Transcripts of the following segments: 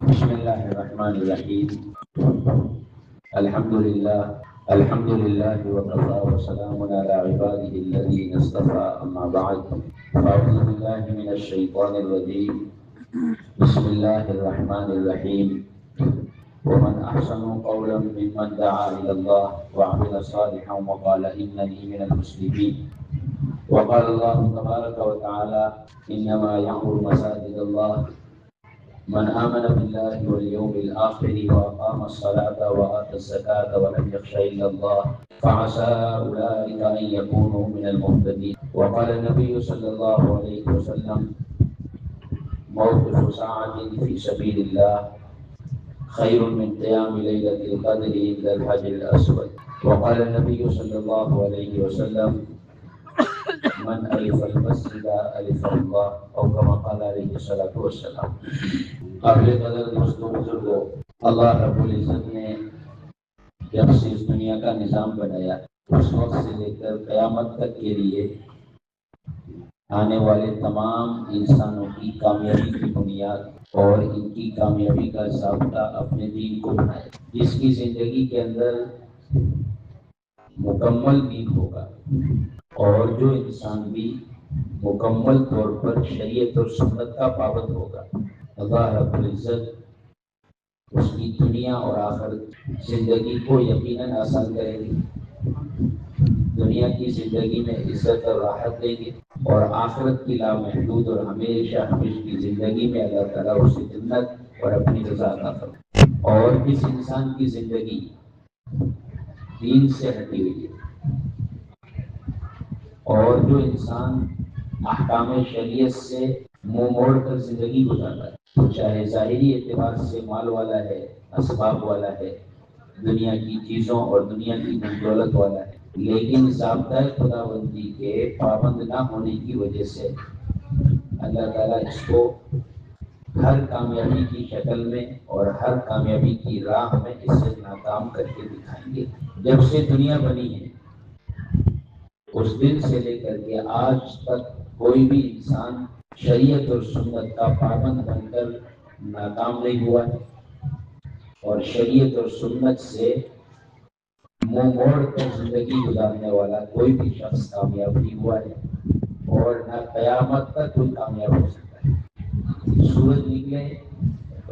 بسم الله الرحمن الرحيم. الحمد لله وكفى وسلام على عباده الذين اصطفى. أما بعد فأعوذ بالله من الشيطان الرجيم. بسم الله الرحمن الرحيم. ومن أحسن قولا ممن دعا إلى الله وعمل صالحا وقال إنني من المسلمين. وقال الله تبارك وتعالى إنما يعمر مساجد الله من آمن بالله واليوم الآخر وأقام الصلاة وآتى الزكاة ولم يخش إلا الله فعسى أولئك أن يكونوا من المهتدين. وقال النبي صلى الله عليه وسلم موقف ساعة في سبيل الله خير من قيام ليلة القدر عند الحجر الأسود. وقال النبي صلى الله عليه وسلم من ألف المسجد ألف الله أو كما قال عليه الصلاة والسلام. قابل قدر دوستوں بزرگوں، اللہ رب العزت نے جب سے اس دنیا کا نظام بنایا اس وقت سے لے کر قیامت تک کے لیے آنے والے تمام انسانوں کی کامیابی کی بنیاد اور ان کی کامیابی کا ضابطہ اپنے دین کو بنایا، جس کی زندگی کے اندر مکمل دین ہوگا اور جو انسان بھی مکمل طور پر شریعت اور سنت کا پابند ہوگا، اللہ رب العزت اس کی دنیا اور آخرت زندگی کو یقیناً آسان کریں گے۔ دنیا کی زندگی میں عزت اور راحت دیں گے اور آخرت کی لامحدود اور ہمیشہ ہمیشہ کی زندگی میں اللہ تعالیٰ اسے جنت اور اپنی رضا عطا فرمائے۔ اور جس انسان کی زندگی دین سے ہٹی ہوئی ہے اور جو انسان احکام شریعت سے منہ موڑ کر زندگی گزارتا ہے، چاہے ظاہری اعتبار سے مال والا ہے، اسباب والا ہے، دنیا کی چیزوں اور دنیا کی دولت والا ہے، لیکن ضابطۂ خدا بندی کے پابند نہ ہونے کی وجہ سے اللہ تعالیٰ اس کو ہر کامیابی کی شکل میں اور ہر کامیابی کی راہ میں اسے ناکام کر کے دکھائیں گے۔ جب سے دنیا بنی ہے اس دن سے لے کر کے آج تک کوئی بھی انسان شریعت اور سنت کا پابند بن کر ناکام نہیں ہوا ہے، اور شریعت اور سنت سے منہ موڑ کر زندگی گزارنے والا کوئی بھی شخص کامیاب نہیں ہوا ہے اور نہ قیامت تک کوئی کامیاب ہو سکتا ہے۔ سورج نکلے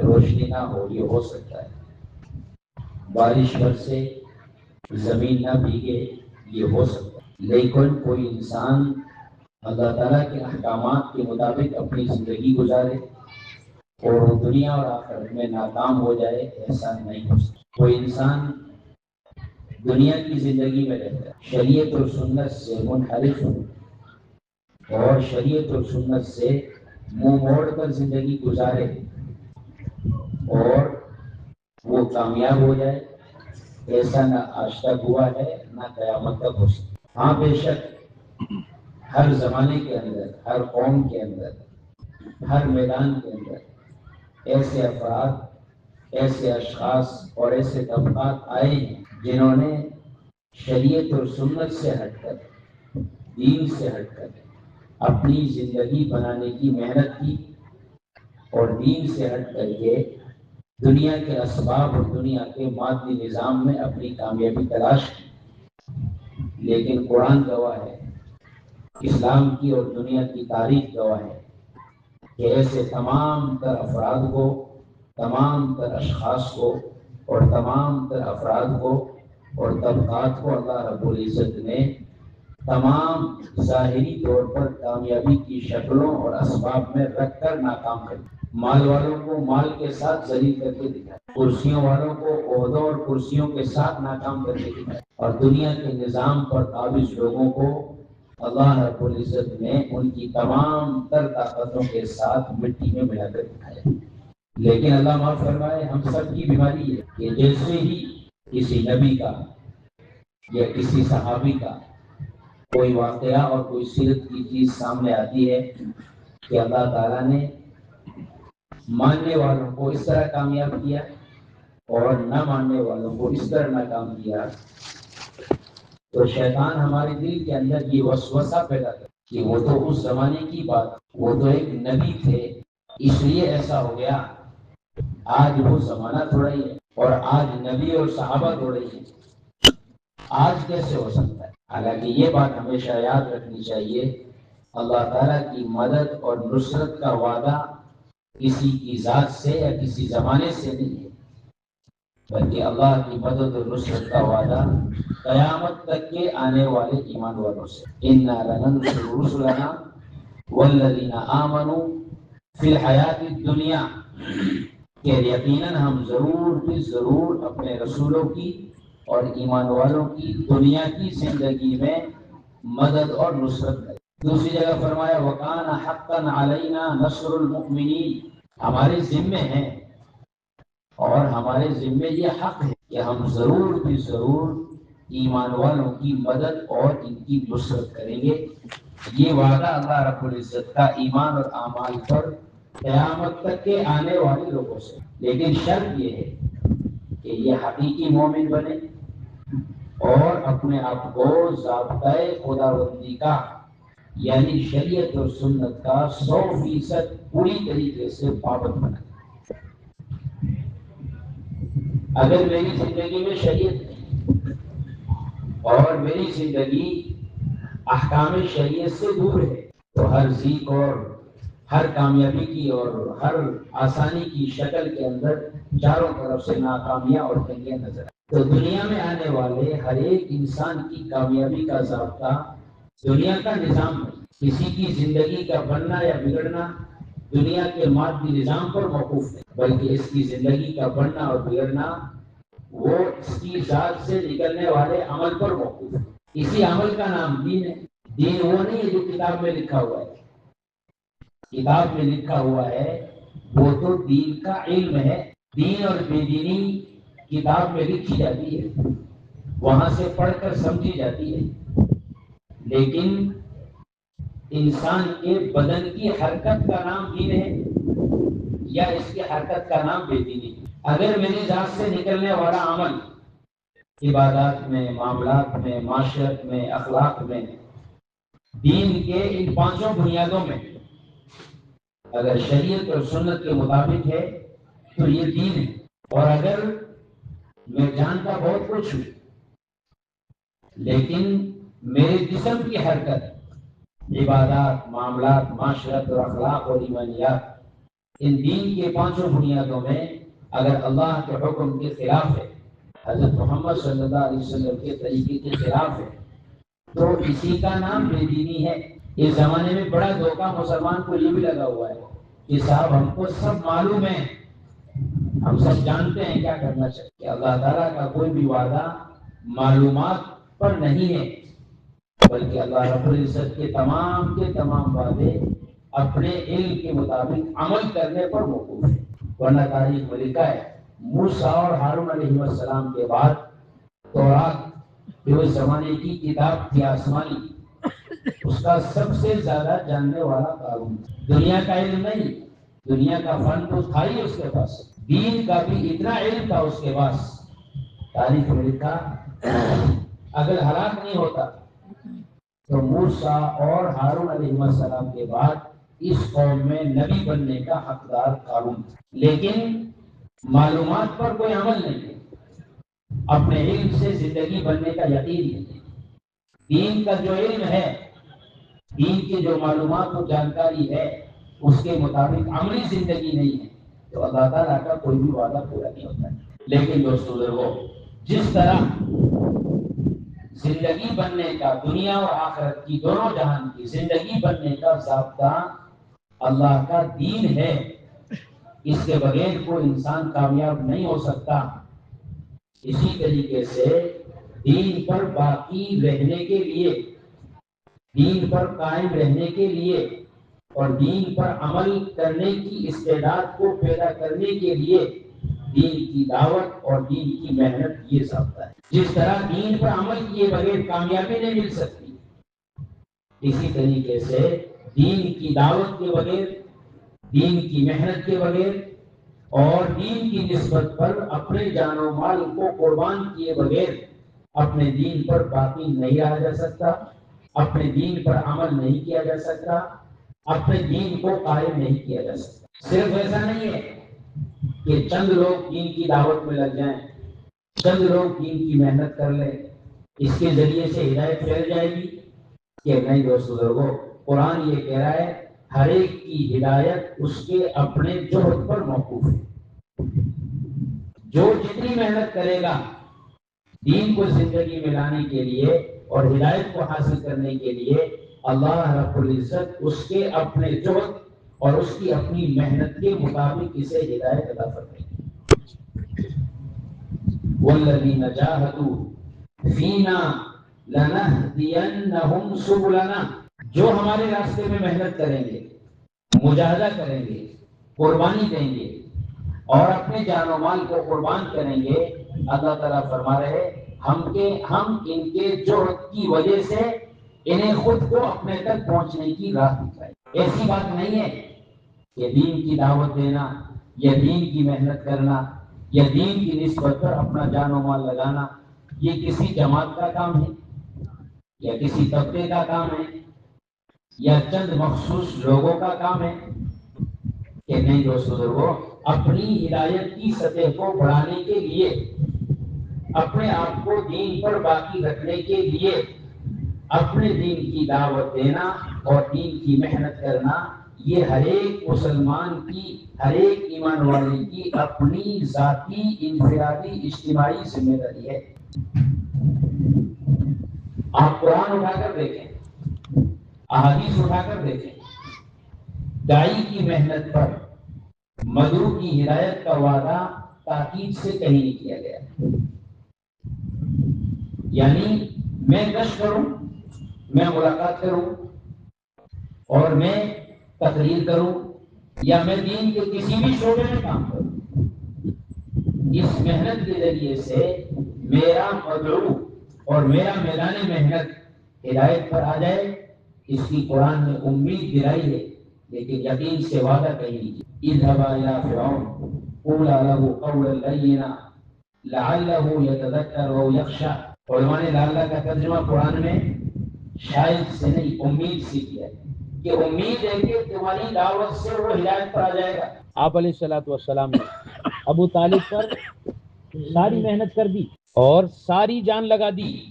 روشنی نہ ہو یہ ہو سکتا ہے، بارش برسے زمین نہ بھیگے یہ ہو سکتا ہے، لیکن کوئی انسان اللہ تعالیٰ کے احکامات کے مطابق اپنی زندگی گزارے اور وہ دنیا اور آخرت میں ناکام ہو جائے ایسا نہیں ہو سکتا۔ کوئی انسان دنیا کی زندگی میں رہتا ہے، شریعت اور سنت سے منحرف اور شریعت اور سنت سے منہ موڑ کر زندگی گزارے اور وہ کامیاب ہو جائے ایسا نہ آج تک ہوا ہے نہ قیامت تک ہو سکتا۔ ہاں بے شک ہر زمانے کے اندر، ہر قوم کے اندر، ہر میدان کے اندر ایسے افراد، ایسے اشخاص اور ایسے طبقات آئے ہیں جنہوں نے شریعت اور سنت سے ہٹ کر، دین سے ہٹ کر اپنی زندگی بنانے کی محنت کی اور دین سے ہٹ کر کے دنیا کے اسباب اور دنیا کے مادی نظام میں اپنی کامیابی تلاش کی۔ لیکن قرآن گواہ ہے، اسلام کی اور دنیا کی تاریخ گواہ ہے کہ ایسے تمام تر افراد کو، تمام تر اشخاص کو اور تمام تر افراد کو اور طبقات کو اللہ رب العزت نے تمام ظاہری طور پر کامیابی کی شکلوں اور اسباب میں رکھ کر ناکام کر دیا۔ مال والوں کو مال کے ساتھ ذلیل کر کے دکھایا، کرسیوں والوں کو عہدوں اور کرسیوں کے ساتھ ناکام کر کے دکھایا، اور دنیا کے نظام پر قابض لوگوں کو اللہ رب العزت نے ان کی تمام تر طاقتوں کے ساتھ مٹی میں ملا کر دکھایا۔ لیکن اللہ معاف فرمائے، ہم سب کی بیماری ہے کہ جیسے ہی کسی نبی کا یا کسی صحابی کا کوئی واقعہ اور کوئی سیرت کی چیز سامنے آتی ہے کہ اللہ تعالیٰ نے ماننے والوں کو اس طرح کامیاب کیا اور نہ ماننے والوں کو اس طرح ناکام کیا، تو شیطان ہمارے دل کے اندر یہ وسوسہ پیدا کرتا کہ وہ تو اس زمانے کی بات، وہ تو ایک نبی تھے اس لیے ایسا ہو گیا، آج وہ زمانہ تھوڑا ہی ہے، اور آج نبی اور صحابہ تھوڑے ہی ہیں۔ آج کیسے ہو سکتا ہے؟ حالانکہ یہ بات ہمیشہ یاد رکھنی چاہیے، اللہ تعالیٰ کی مدد اور نصرت کا وعدہ کسی کی ذات سے یا کسی زمانے سے نہیں ہے، بلکہ اللہ کی مدد اور نصرت کا وعدہ قیامت تک کے آنے والے ایمان والوں سے۔ اِنَّا لَنَنصُرُ رُسُلَنَا وَالَّذِينَ آمَنُوا فِي الْحَيَاةِ الدُّنْيَا، کہ یقیناً ہم ضرور بھی ضرور اپنے رسولوں کی اور ایمان والوں کی دنیا کی زندگی میں مدد اور نصرت کریں۔ دوسری جگہ فرمایا وَكَانَ حَقًّا عَلَيْنَا نَصْرُ الْمُؤْمِنِينَ، ہمارے ذمے ہیں اور ہمارے ذمے یہ حق ہے کہ ہم ضرور بھی ضرور ایمان والوں کی مدد اور ان کی نصرت کریں گے۔ یہ وعدہ اللہ رب العزت کا ایمان اور اعمال پر قیامت تک کے آنے والے لوگوں سے، لیکن شرط یہ ہے کہ یہ حقیقی مومن بنے اور اپنے آپ کو ضابطۂ خداوندی کا یعنی شریعت اور سنت کا 100% پوری طریقے سے پابند بنائے۔ اگر میری زندگی میں شریعت نہیں اور میری زندگی احکام شریعت سے دور ہے تو ہر ذیق اور ہر کامیابی کی اور ہر آسانی کی شکل کے اندر چاروں طرف سے ناکامیاں اور تنگیاں نظر آئیں۔ تو دنیا میں آنے والے ہر ایک انسان کی کامیابی کا ضابطہ دنیا کا نظام ہے، کسی کی زندگی کا بننا یا بگڑنا دنیا کے مادی نظام پر موقوف ہے، بلکہ اس کی زندگی کا بننا اور بگڑنا وہ اس کی ذات سے نکلنے والے عمل پر موقوف ہے۔ اسی عمل کا نام دین ہے۔ دین وہ نہیں ہے جو کتاب میں لکھا ہوا ہے، کتاب میں لکھا ہوا ہے وہ تو دین کا علم ہے۔ دین اور بے دینی کتاب میں لکھی جاتی ہے، وہاں سے پڑھ کر سمجھی جاتی ہے، لیکن انسان کے بدن کی حرکت کا نام دین ہے یا اس کی حرکت کا نام بے دینی ہے۔ اگر میری ذات سے نکلنے والا عمل عبادات میں، معاملات میں، معاشرت میں، اخلاق میں، دین کے ان پانچوں بنیادوں میں اگر شریعت اور سنت کے مطابق ہے تو یہ دین ہے، اور اگر میں جانتا بہت کچھ ہوں لیکن میرے جسم کی حرکت عبادات، معاملات، معاشرت اور اخلاق اور ایمانیات ان دین کے پانچوں بنیادوں میں اگر اللہ کے حکم کے خلاف ہے، حضرت محمد صلی اللہ علیہ وسلم کے طریقے کے خلاف ہے، تو اسی کا نام بے دینی ہے۔ اس زمانے میں بڑا دھوکہ مسلمان کو یہ بھی لگا ہوا ہے کہ صاحب ہم کو سب معلوم ہے، ہم سب جانتے ہیں کیا کرنا چاہیے، کہ اللہ تعالیٰ کا کوئی بھی وعدہ معلومات پر نہیں ہے، بلکہ اللہ رب العزت کے تمام وعدے اپنے علم کے مطابق عمل کرنے پر موقوف ہے۔ ورنہ تاریخ میں لکھا ہے موسیٰ اور ہارون علیہ السلام کے بعد تورات جو اس زمانے کی کتاب تھی آسمانی، اس کا سب سے زیادہ جاننے والا قارون۔ دنیا کا علم نہیں، دنیا کا فن تو تھا ہی اس کے پاس، دین کا بھی اتنا علم تھا اس کے پاس۔ تاریخ میں لکھا اگر ہلاک نہیں ہوتا تو موسیٰ اور ہارون علیہ السلام کے بعد اس قوم میں نبی بننے کا حقدار قارون تھا، لیکن معلومات پر کوئی عمل نہیں ہے، اپنے علم سے زندگی بننے کا یقین نہیں ہے۔ دین کا جو علم ہے، دین کی جو معلومات و جانکاری ہے، اس کے مطابق عملی زندگی نہیں ہے تو اللہ تعالیٰ کا کوئی بھی وعدہ پورا نہیں ہوتا ہے۔ لیکن دوستو بزرگو، جس طرح زندگی بننے کا دنیا اور آخرت کی دونوں جہان کی زندگی بننے کا ضابطہ اللہ کا دین ہے، اس کے بغیر کوئی انسان کامیاب نہیں ہو سکتا، اسی طریقے سے دین پر باقی رہنے کے لیے، دین پر قائم رہنے کے لیے اور دین پر عمل کرنے کی استعداد کو پیدا کرنے کے لیے دین کی دعوت اور دین کی محنت یہ ضابطہ ہے۔ جس طرح دین پر عمل کیے بغیر کامیابی نہیں مل سکتی، اسی طریقے سے دین کی دعوت کے بغیر، دین کی محنت کے بغیر اور دین کی نسبت پر اپنے جان و مال کو قربان کیے بغیر اپنے دین پر باقی نہیں رہا جا سکتا، اپنے دین پر عمل نہیں کیا جا سکتا، اپنے دین کو قائم نہیں کیا جا سکتا۔ صرف ایسا نہیں ہے کہ چند لوگ دین کی دعوت میں لگ جائیں، چند لوگ دین کی محنت کر لیں، اس کے ذریعے سے ہدایت پھیل جائے گی؟ کہ نہیں دوست بزرگوں، قرآن یہ کہہ رہا ہے ہر ایک کی ہدایت اس کے اپنے جوہد پر موقوف ہے۔ جو جتنی محنت کرے گا دین کو زندگی میں لانے کے لیے اور ہدایت کو حاصل کرنے کے لیے، اللہ رب العزت اس کے اپنے جوہد اور اس کی اپنی محنت کے مطابق اسے ہدایت عطا فرمائے گی۔ والذین جاہدوا فینا لنہدینہم سبلنا، جو ہمارے راستے میں محنت کریں گے، مجاہدہ کریں گے، قربانی دیں گے اور اپنے جان و مال کو قربان کریں گے، اللہ تعالیٰ فرما رہے ہم ان کے جوہد کی وجہ سے انہیں خود کو اپنے تک پہنچنے کی راہ دکھائے۔ ایسی بات نہیں ہے کہ دین کی دعوت دینا یا دین کی محنت کرنا یا دین کی نسبت پر اپنا جان و مال لگانا یہ کسی جماعت کا کام ہے یا کسی طبقے کا کام ہے یا چند مخصوص لوگوں کا کام ہے۔ کہ نہیں دوست بزرگوں، اپنی ہدایت کی سطح کو بڑھانے کے لیے، اپنے آپ کو دین پر باقی رکھنے کے لیے اپنے دین کی دعوت دینا اور دین کی محنت کرنا، یہ ہر ایک مسلمان کی، ہر ایک ایمان والے کی اپنی ذاتی انفرادی اجتماعی ذمہ داری ہے۔ آپ قرآن اٹھا کر دیکھیں، احادیث اٹھا کر دیکھیں، داعی کی محنت پر مدعو کی ہدایت کا وعدہ تاکید سے کہیں نہیں کیا گیا۔ یعنی میں گشت کروں، میں ملاقات کروں اور میں تقریر کروں یا میں دین کے کسی بھی شعبے میں کام کروں، اس محنت کے ذریعے سے میرا مدعو اور میرا میدان محنت ہدایت پر آ جائے، اس کی قرآن نے امید دلائی ہے، لیکن یقین سے وعدہ کہیں نہیں کیا۔ اذهبا الى فرعون قولا له قولا لینا لعله يتذكر او يخشى۔ علماء نے لعلہ کا ترجمہ قرآن میں شاید سے نہیں امید سے کیا ہے کہ امید ہے کہ تمہاری دعوت سے وہ ہدایت پر آ جائے گا۔ آپ علیہ الصلوۃ والسلام نے ابو طالب پر ساری محنت کر دی اور ساری جان لگا دی،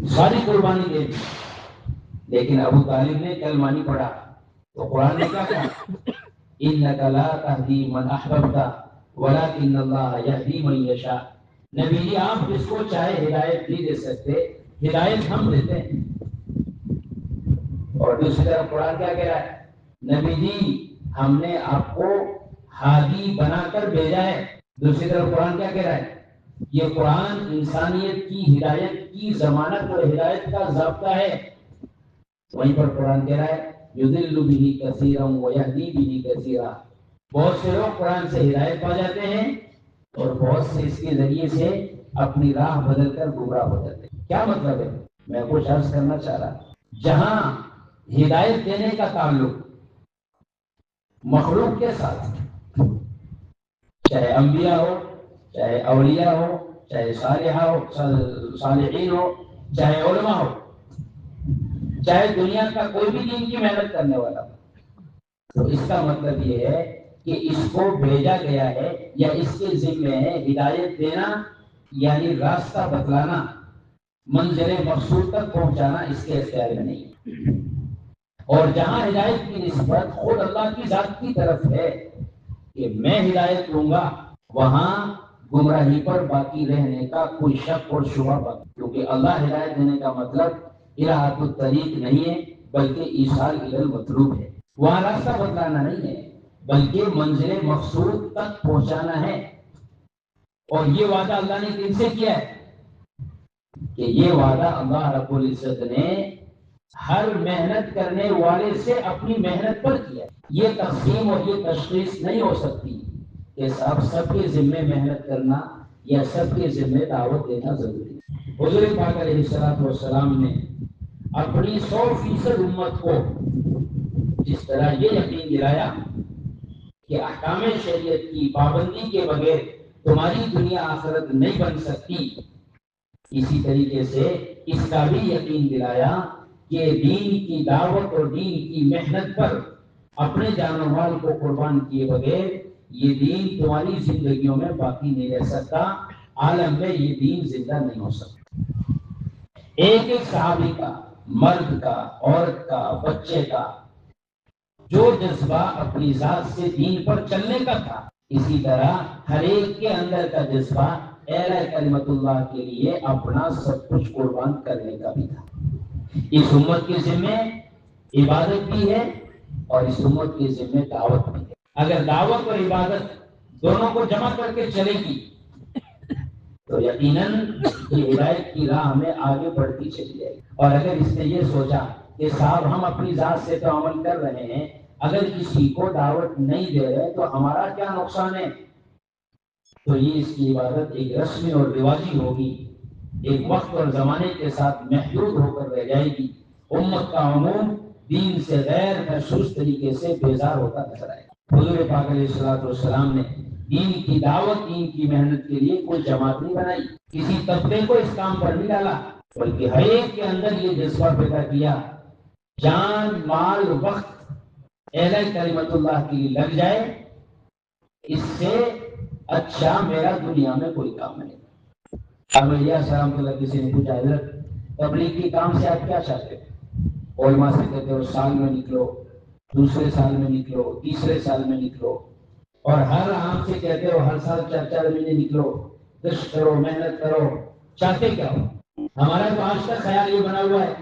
ساری قربانی دے دی، لیکن ابو طالب نے کلمہ نہیں پڑھا تو قرآن نے کیا کہا؟ انک لا تہدی من احببت ولکن اللہ یہدی من یشاء۔ نبی جی آپ جس کو چاہے ہدایت نہیں دے سکتے، ہدایت ہم دیتے ہیں۔ اور دوسری طرف قرآن کیا کہہ رہا ہے؟ نبی جی ہم نے آپ کو ہادی بنا کر بھیجا ہے۔ دوسری طرف قرآن کیا کہہ رہا ہے؟ یہ قرآن انسانیت کی ہدایت کی ضمانت اور ہدایت کا ضابطہ ہے۔ وہیں پر قرآن کہہ رہا ہے یضل بہ کثیرا ویہدی بہ کثیرا۔ بہت سے لوگ قرآن سے ہدایت پا جاتے ہیں اور بہت سے اس کے ذریعے سے اپنی راہ بدل کر گمراہ ہو جاتے ہیں۔ کیا مطلب ہے؟ میں کچھ عرض کرنا چاہ رہا، جہاں ہدایت دینے کا تعلق مخلوق کے ساتھ، چاہے انبیاء ہو، چاہے اولیاء ہو، چاہے صالحین ہو، چاہے علماء ہو، چاہے دنیا کا کوئی بھی دین کی محنت کرنے والا ہو، تو اس کا مطلب یہ ہے کہ اس کو بھیجا گیا ہے یا اس کے ذمہ ہے ہدایت دینا، یعنی راستہ بتلانا، منزل مقصود تک پہنچانا اس کے اختیار میں نہیں۔ اور جہاں ہدایت کی نسبت خود اللہ کی ذات کی طرف ہے کہ میں ہدایت دوں گا، وہاں گمراہی پر باقی رہنے کا کوئی شک اور شبہ باقی، کیونکہ اللہ ہدایت دینے کا مطلب اراحت الطریق نہیں ہے بلکہ ایصال الی المطلوب ہے۔ وہاں راستہ بتلانا نہیں ہے بلکہ منزل مقصود تک پہنچانا ہے۔ اور یہ وعدہ اللہ نے کن سے کیا ہے؟ کہ یہ وعدہ اللہ رب العزت نے ہر محنت کرنے والے سے اپنی محنت پر کیا۔ یہ تقسیم اور یہ تشخیص نہیں ہو سکتی کہ سب کے ذمے محنت کرنا یا سب کے ذمے دعوت دینا ضروری ہے۔ حضور پاک علیہ الصلوۃ والسلام نے اپنی 100% امت کو جس طرح یہ یقین دلایا کہ احکام شریعت کی پابندی کے بغیر تمہاری دنیا آخرت نہیں بن سکتی، اسی طریقے سے اس کا بھی یقین دلایا کہ دین کی دعوت اور دین کی محنت پر اپنے جان و مال کو قربان کیے بغیر یہ دین تمہاری زندگیوں میں باقی نہیں رہ سکتا، عالم میں یہ دین زندہ نہیں ہو سکتا۔ ایک ایک صحابی کا، مرد کا، عورت کا، بچے کا جو جذبہ اپنی ذات سے دین پر چلنے کا تھا، اسی طرح ہر ایک کے اندر کا جذبہ اعلی کلمت اللہ کے لیے اپنا سب کچھ قربان کرنے کا بھی تھا۔ اس امت کے ذمہ عبادت بھی ہے اور اس امت کے ذمہ دعوت بھی ہے۔ اگر دعوت اور عبادت دونوں کو جمع کر کے چلے گی تو یقیناً یہ ہدایت کی راہ میں آگے بڑھتی چلی جائے گی۔ اور اگر اس نے یہ سوچا کہ صاحب ہم اپنی ذات سے تو عمل کر رہے ہیں، اگر کسی کو دعوت نہیں دے رہے تو ہمارا کیا نقصان ہے، تو یہ اس کی عبادت ایک رسمی اور رواجی ہوگی، ایک وقت اور زمانے کے ساتھ محدود ہو کر رہ جائے گی۔ امت کا عموم دین سے غیر محسوس طریقے سے بیزار ہوتا نظر آئے گا۔ حضور پاک علیہ الصلوۃ والسلام نے دین کی دعوت، دین کی محنت کے لیے کوئی جماعت نہیں بنائی، کسی طبقے کو اس کام پر نہیں ڈالا، بلکہ ہر ایک کے اندر یہ جذبہ پیدا کیا، جان مال وقت اعلی کلمت اللہ کے لیے لگ جائے، اس سے اچھا میرا دنیا میں کوئی کام نہیں۔ ابلیہ سلام اللہ کسی نے پوچھا، حضرت تبلیغ کی کام سے آپ کیا چاہتے ہو؟ علماء سے کہتے ہو سال میں نکلو، دوسرے سال میں نکلو، تیسرے سال میں نکلو، اور ہر عام سے کہتے ہو ہر سال 4 مہینے نکلو، گشت کرو، محنت کرو، چاہتے کیا ہو؟ ہمارا تو آج تک خیال یہ بنا ہوا ہے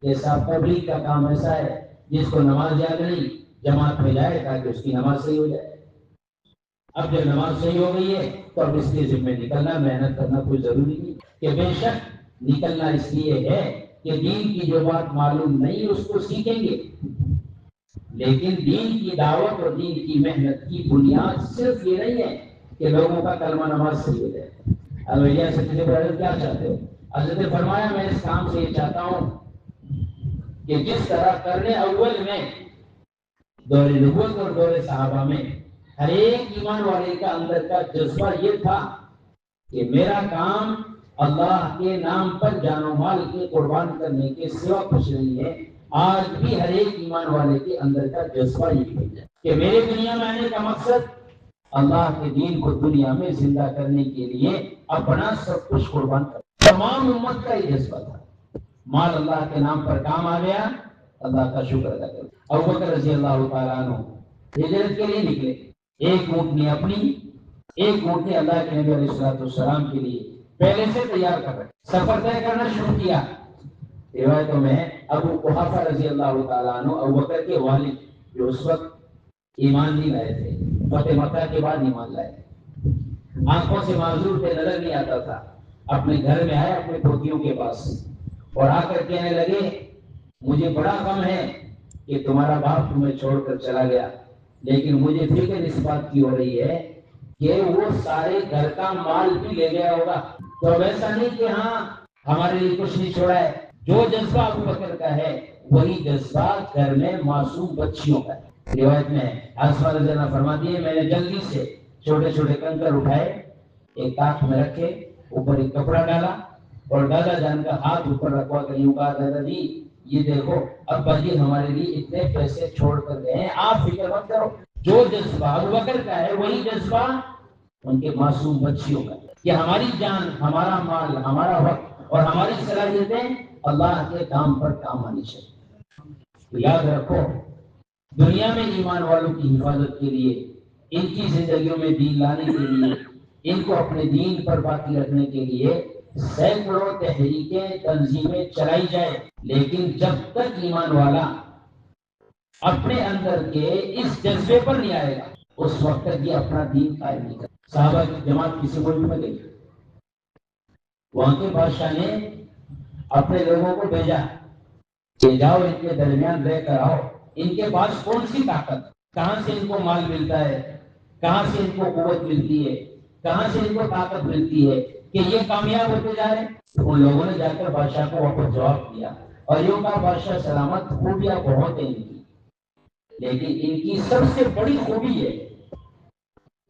کہ صاحب تبلیغ کا کام ایسا ہے جس کو نماز یاد نہیں جماعت میں جائے تاکہ اس کی نماز صحیح ہو جائے۔ اب جب نماز صحیح ہو گئی ہے تو اب اس کے ذمہ نکلنا، محنت کرنا کوئی ضروری نہیں، کہ بے شک نکلنا اس لیے ہے کہ دین کی جو بات معلوم نہیں اس کو سیکھیں گے، لیکن دین کی دعوت اور دین کی محنت کی بنیاد صرف یہ نہیں ہے کہ لوگوں کا کلمہ نماز صحیح ہو جائے۔ ابلیہ سے کسی پر حضرت کیا چاہتے ہو؟ حضرت نے فرمایا میں اس کام سے یہ چاہتا ہوں کہ جس طرح کرنے اول میں دور نبوت اور دور صحابہ میں ہر ایک ایمان والے کا اندر کا جذبہ یہ تھا کہ میرا کام اللہ کے نام پر جان و مال کے قربان کرنے کے سوا کچھ نہیں ہے، آج بھی ہر ایک ایمان والے کے اندر کا جذبہ یہ ہے کہ میرے دنیا میں آنے کا مقصد اللہ کے دین کو دنیا میں زندہ کرنے کے لیے اپنا سب کچھ قربان کرنا۔ تمام امت کا یہ جذبہ تھا۔ مال اللہ کے نام پر کام آ گیا، اللہ کا شکر ادا کرو۔ ابوبکر رضی اللہ تعالیٰ عنہ ہجرت کے لیے نکلے، ایک اونٹنی اپنی، ایک اونٹنی اللہ کے نبی علیہ الصلوۃ والسلام کے لیے پہلے سے تیار کر رہے، سفر طے کرنا شروع کیا۔ روایتوں میں ابو قحافہ رضی اللہ تعالیٰ عنہ ابوبکر کے والد جو اس وقت ایمان نہیں لائے تھے، فتح مکہ کے بعد ایمان لائے، آنکھوں سے معذور تھے، نظر نہیں آتا تھا، اپنے گھر میں آئے اپنے پوتیوں کے پاس اور آ کر کہنے لگے مجھے بڑا غم ہے کہ تمہارا باپ تمہیں چھوڑ کر چلا گیا، لیکن مجھے فکر اس بات کی ہو رہی ہے کہ وہ سارے گھر کا مال بھی لے گیا ہوگا، تو ویسا نہیں کہ ہاں ہمارے لیے کچھ نہیں چھوڑا ہے۔ جو جذبہ ابوبکر کا ہے وہی جذبہ گھر میں معصوم بچیوں کا ہے۔ روایت میں اسماء رضی اللہ فرماتی ہے میں نے جلدی سے چھوٹے چھوٹے کنکر اٹھائے، ایک تاخ میں رکھے، اوپر ایک کپڑا ڈالا اور دادا جان کا ہاتھ اوپر رکھوا کر یوں کہا دادا جی یہ دیکھو ابا جی ہمارے لیے اتنے پیسے چھوڑ کر گئے ہیں، آپ فکر مت کرو۔ جو جذبہ ابوبکر کا ہے وہی جذبہ ان کے معصوم بچیوں کا ہے کہ ہماری جان، ہمارا مال، ہمارا وقت اور ہماری صلاحیتیں اللہ کے کام پر کام آنی چاہیے۔ تو یاد رکھو دنیا میں ایمان والوں کی حفاظت کے لیے، ان کی زندگیوں میں دین لانے کے لیے، ان کو اپنے دین پر باقی رکھنے کے لیے سینکڑوں تحریکیں، تنظیمیں چلائی جائے، لیکن جب تک ایمان والا اپنے اندر کے اس جذبے پر نہیں آئے گا اس وقت تک یہ اپنا دین قائم نہیں کرے۔ صحابہ کی جماعت کسی ملک میں گئی، وہاں کے بادشاہ نے اپنے لوگوں کو بھیجا کہ جاؤ ان کے درمیان رہ کر آؤ، ان کے پاس کون سی طاقت، کہاں سے ان کو مال ملتا ہے، کہاں سے ان کو قوت ملتی ہے، کہاں سے ان کو طاقت ملتی ہے کہ یہ کامیاب ہوتے جا رہے ہیں۔ ان لوگوں نے جا کر بادشاہ کو واپس جواب دیا اور یوں کہا بادشاہ سلامت، خوبیاں بہت ہیں ان کی، لیکن ان کی سب سے بڑی خوبی ہے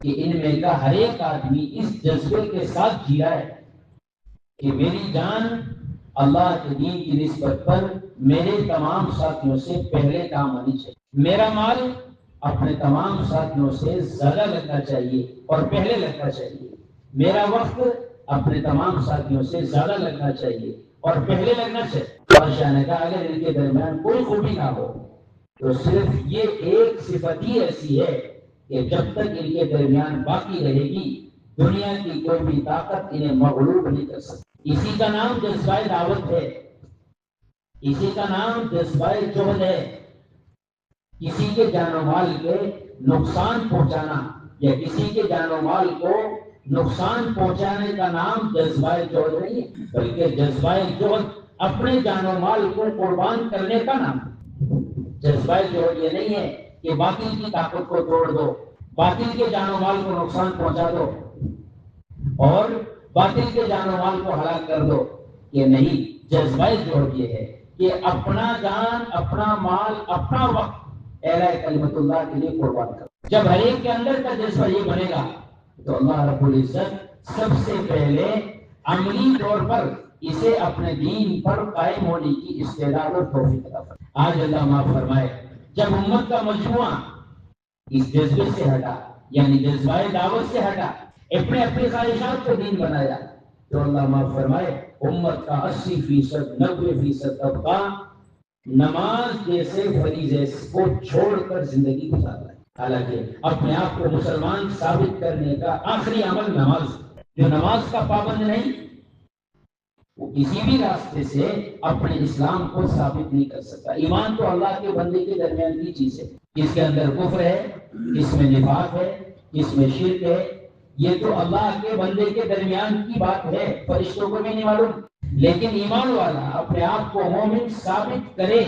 کہ ان میں کا ہر ایک آدمی اس جذبے کے ساتھ جی رہا ہے کہ میری جان اللہ کے دین کی نسبت پر میرے تمام ساتھیوں سے پہلے کام آنی چاہیے، میرا مال اپنے تمام ساتھیوں سے زیادہ لگنا چاہیے اور پہلے لگنا چاہیے. میرا وقت اپنے تمام ساتھیوں سے زیادہ لگنا چاہیے اور پہلے لگنا چاہیے. بادشاہ نے کہا اگر ان کے درمیان کوئی خوبی نہ ہو تو صرف یہ ایک صفت ہی ایسی ہے کہ جب تک ان کے درمیان باقی رہے گی دنیا کی کوئی بھی طاقت انہیں مغلوب نہیں کر سکتی. اسی کا نام جذبہ دعوت ہے، اسی کا نام جذبہ جہد ہے. کسی کے جان و مال کے نقصان پہنچانا یا کسی کے جان و مال کو نقصان پہنچانے کا نام جذبہ جہد نہیں ہے، بلکہ جذبہ جہد اپنے جان و مال کو قربان کرنے کا نام. جذبہ جہد یہ نہیں ہے کہ باطل کی طاقت کو توڑ دو، باطل کے جان و مال کو نقصان پہنچا دو اور باطل کے جان و مال کو ہلاک کر دو. یہ نہیں. جذبہ جہد یہ ہے کہ اپنا جان، اپنا مال، اپنا وقت اعلیٰ کلمت اللہ کے لیے قربان کرو. جب ہر ایک کے اندر کا جذبہ یہ بنے گا تو اللہ رب العزت سب سے پہلے عملی طور پر اسے اپنے دین پر قائم ہونے کی استعداد اور توفیق عطا فرمائے. آج اللہ معاف فرمائے جب امت کا مجموعہ اس جذبے سے ہٹا، یعنی جذبہ دعوت سے ہٹا، اپنے اپنی خواہشات کو دین بنایا، تو اللہ معاف فرمائے امت کا 80%، 90% طبقہ نماز جیسے فریضے کو چھوڑ کر زندگی گزار رہا ہے. حالانکہ اپنے آپ کو مسلمان ثابت کرنے کا آخری عمل نماز. جو نماز کا پابند نہیں وہ کسی بھی راستے سے اپنے اسلام کو ثابت نہیں کر سکتا. ایمان تو اللہ کے بندے کے درمیان کی چیز ہے. اس کے اندر کفر ہے، اس میں نفاق ہے، اس میں شرک ہے، یہ تو اللہ کے بندے کے درمیان کی بات ہے، فرشتوں کو بھی نہیں معلوم. لیکن ایمان والا اپنے آپ کو مومن ثابت کرے،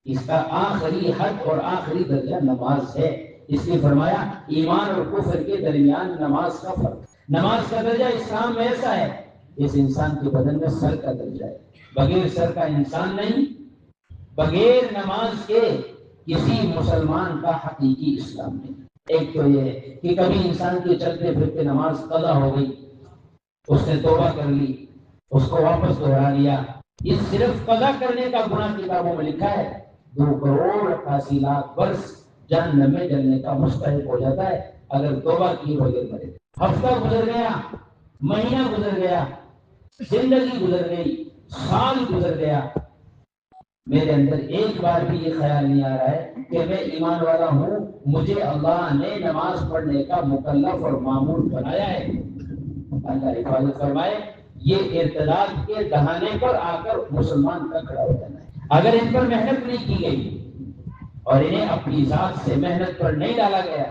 اس کا آخری حد اور آخری درجہ نماز ہے. اس لیے فرمایا ایمان اور کفر کے درمیان نماز کا فرق. نماز کا درجہ اسلام میں ایسا ہے اس انسان کے بدن میں سر کا درجہ ہے. بغیر سر کا انسان نہیں، بغیر نماز کے کسی مسلمان کا حقیقی اسلام نہیں. ایک تو یہ ہے کہ کبھی انسان کے چلتے پھرتے نماز قضا ہو گئی، اس نے توبہ کر لی، اس کو واپس دوہرا لیا. یہ صرف قضا کرنے کا گناہ کتابوں میں لکھا ہے 2,88,00,000 برس جہنم میں جلنے کا مستحق ہو جاتا ہے اگر توبہ کی بغیر مرے. ہفتہ گزر گیا، مہینہ گزر گیا، زندگی گزر گئی، سال گزر گیا، میرے اندر ایک بار بھی یہ خیال نہیں آ رہا ہے کہ میں ایمان والا ہوں، مجھے اللہ نے نماز پڑھنے کا مکلف اور معمول بنایا ہے. اللہ حفاظت فرمائے یہ ارتداد کے دہانے پر آ کر مسلمان کا کھڑا ہو جانا ہے. اگر ان پر محنت نہیں کی گئی اور انہیں اپنی ذات سے محنت پر نہیں ڈالا گیا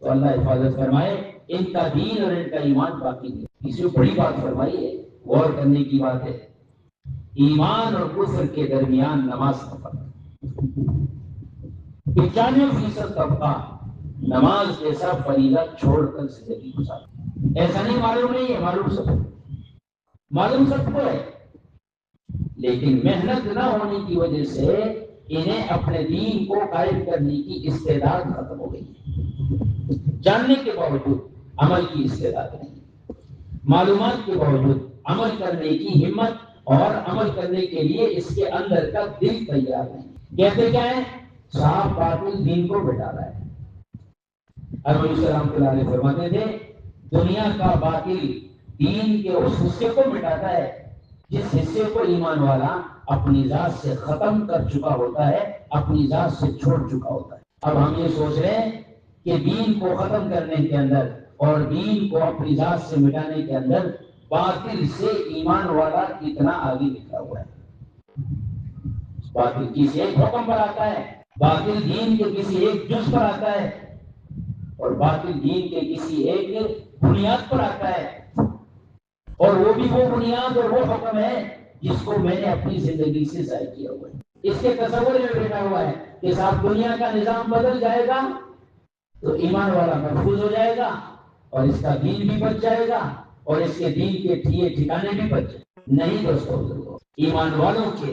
تو اللہ حفاظت فرمائے ان کا دین اور ان کا ایمان باقی نہیں. اس میں بڑی بات فرمائی ہے، غور کرنے کی بات ہے. ایمان اور کفر کے درمیان نماز کا فرق. 95% طبقہ نماز جیسا فریضہ چھوڑ کر زندگی گزار. ایسا نہیں معلوم نہیں ہے، معلوم سب کو ہے، لیکن محنت نہ ہونے کی وجہ سے انہیں اپنے دین کو قائم کرنے کی استعداد ختم ہو گئی. جاننے کے باوجود عمل کی استعداد نہیں، معلومات کے باوجود عمل کرنے کی ہمت اور عمل کرنے کے لیے اس کے اندر کا دل تیار نہیں. کہتے کیا ہے؟ صاحب باطل دین کو بٹا رہا ہے. حضرت السلام علیہ فرماتے تھے دنیا کا باطل دین کے اس حصے کو مٹاتا ہے جس حصے کو ایمان والا اپنی ذات سے ختم کر چکا ہوتا ہے، اپنی ذات سے چھوڑ چکا ہوتا ہے. اب ہم یہ سوچ رہے ہیں کہ دین کو ختم کرنے کے اندر اور دین کو اپنی ذات سے مٹانے کے اندر باطل سے ایمان والا اتنا آگے نکلا ہوا ہے. باطل کسی ایک حکم پر آتا ہے، باطل دین کے کسی ایک جز پر آتا ہے اور باطل دین کے کسی ایک بنیاد پر آتا ہے، اور وہ بھی وہ بنیاد اور وہ حکم ہے جس کو میں نے اپنی زندگی سے ضائع کیا ہوا ہے. اس کے تصور میں بیٹھا ہوا ہے کہ صاحب دنیا کا نظام بدل جائے گا تو ایمان والا محفوظ ہو جائے گا اور اس کا دین بھی بچ جائے گا اور اس کے دین کے ٹھیے ٹھکانے بھی بچ جائے. نہیں دوستو، ایمان والوں کے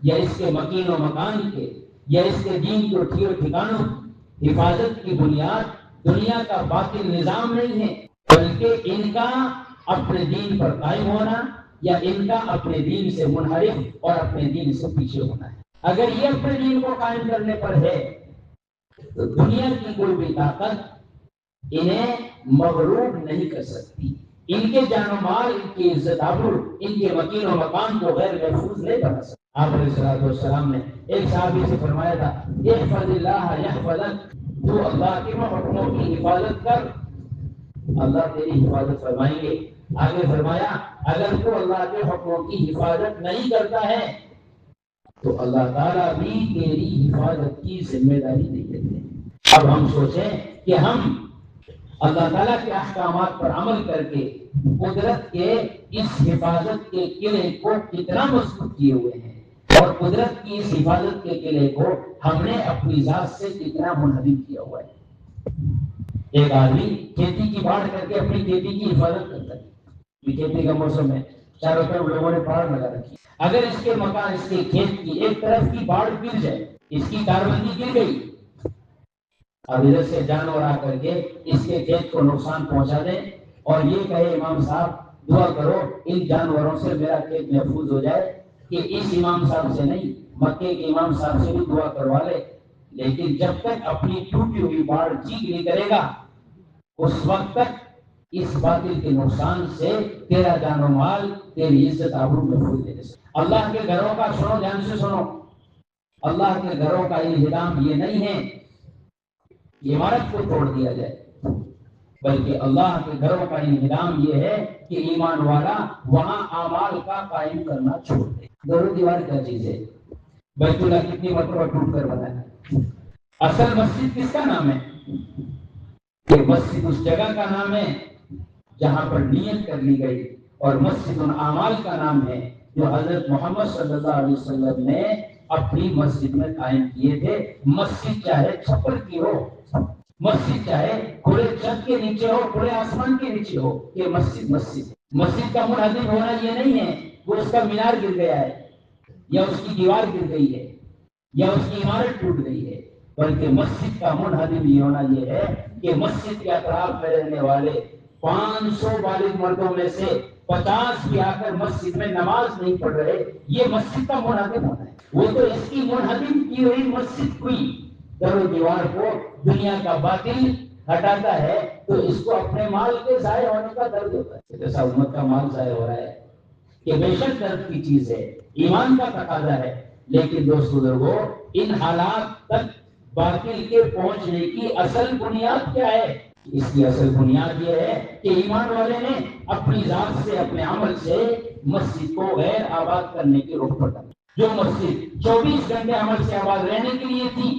یا اس کے مکین و مکان کے یا اس کے دین کے ٹھیے ٹھکانوں حفاظت کی بنیاد دنیا کا باطل نظام نہیں ہے، بلکہ ان کا اپنے دین پر قائم ہونا یا ان کا اپنے دین سے منحرف اور اپنے دین سے پیچھے ہونا ہے. اگر یہ اپنے دین کو قائم کرنے پر ہے تو دنیا کی کوئی بھی طاقت انہیں مغلوب نہیں کر سکتی، ان کے جان و مال، ان کی عزت آبرو، ان کے مکین و مکان کو غیر محفوظ نہیں بنا سکتی۔ آپ علیہ السلام نے ایک صحابی سے فرمایا تھا، احفظ اللہ یحفظک، تو اللہ کے حکموں کی حفاظت کر، اللہ تیری حفاظت فرمائیں گے۔ آگے فرمایا اگر تو اللہ کے حکموں کی حفاظت نہیں کرتا ہے تو اللہ تعالیٰ بھی تیری حفاظت کی ذمہ داری نہیں لیتے۔ اب ہم سوچیں کہ ہم اللہ تعالیٰ کے احکامات پر عمل کر کے قدرت کے اس حفاظت کے قلعے کو کتنا مضبوط کیے ہوئے ہیں، اور قدرت کی اس حفاظت کے قلعے کو ہم نے اپنی ذات سے کتنا منہدم کیا ہوا ہے۔ ایک آدمی کھیتی کی باڑ کر کے اپنی کھیتی کی حفاظت کرتا ہے، کھیتی کا موسم ہے، چاروں طرف لوگوں نے باڑ لگا رکھی، اگر اس کے مکان، اس کے کھیت کی ایک طرف کی باڑ گر جائے، اس کی کاربندی گر گئی، اب ادھر سے جانور آ کر کے اس کے کھیت کو نقصان پہنچا دیں اور یہ کہے امام صاحب دعا کرو ان جانوروں سے میرا کھیت محفوظ ہو جائے، کہ اس امام صاحب سے نہیں، مکے کے امام صاحب سے بھی دعا کروا لے، لیکن جب تک اپنی ٹوٹی ہوئی باڑ ٹھیک نہیں کرے گا اس وقت تک اس باطل کے نقصان سے تیرا جان و مال، تیری عزت آبرو محفوظ نہیں رہ سکتا۔ اللہ کے گھروں کا سنو، دھیان سے سنو، اللہ کے گھروں کا انہدام یہ نہیں ہے کہ عمارت کو توڑ دیا جائے، بلکہ اللہ کے گھروں کا انہدام یہ ہے کہ ایمان والا وہاں اعمال کا قائم کرنا چھوڑ دے۔ در و دیوار کیا چیز ہے؟ بیت اللہ کتنی مرتبہ ٹوٹ کر بنا ہے؟ اصل مسجد کس کا نام ہے؟ کہ مسجد اس جگہ کا نام ہے جہاں پر نیت کر لی گئی، اور مسجد ان اعمال کا نام ہے جو حضرت محمد صلی اللہ علیہ وسلم نے اپنی مسجد میں قائم کیے تھے۔ مسجد چاہے چھپر کی ہو، مسجد چاہے کھلے چھت کے نیچے ہو، کھلے آسمان کے نیچے ہو، یہ مسجد مسجد ہے۔ مسجد کا منہدم ہونا یہ نہیں ہے وہ اس کا مینار گر گیا ہے یا اس کی دیوار گر گئی ہے یا اس کی عمارت ٹوٹ گئی ہے، بلکہ مسجد کا منہدم یہ ہونا یہ ہے کہ مسجد کے اطراف میں رہنے والے 500 بالغ مردوں میں سے 50 بھی آ کر مسجد میں نماز نہیں پڑھ رہے، یہ مسجد کا منہدم ہونا ہے۔ وہ تو اس کی منہدم کی ہوئی مسجد ہوئی، در و دیوار کو دنیا کا باطل ہٹاتا ہے تو اس کو اپنے مال کے ضائع ہونے کا درد ہوتا ہے۔ جیسا امت کا مال ضائع ہو رہا ہے کہ بے شک درد کی چیز ہے، ایمان کا تقاضا ہے، لیکن دوستو بزرگو ان حالات تک باطل کے پہنچنے کی اصل بنیاد کیا ہے؟ اس کی اصل بنیاد یہ ہے کہ ایمان والے نے اپنی ذات سے، اپنے عمل سے مسجد کو غیر آباد کرنے کی روک پڑا۔ جو مسجد 24 گھنٹے عمل سے آباد رہنے کے لیے تھی،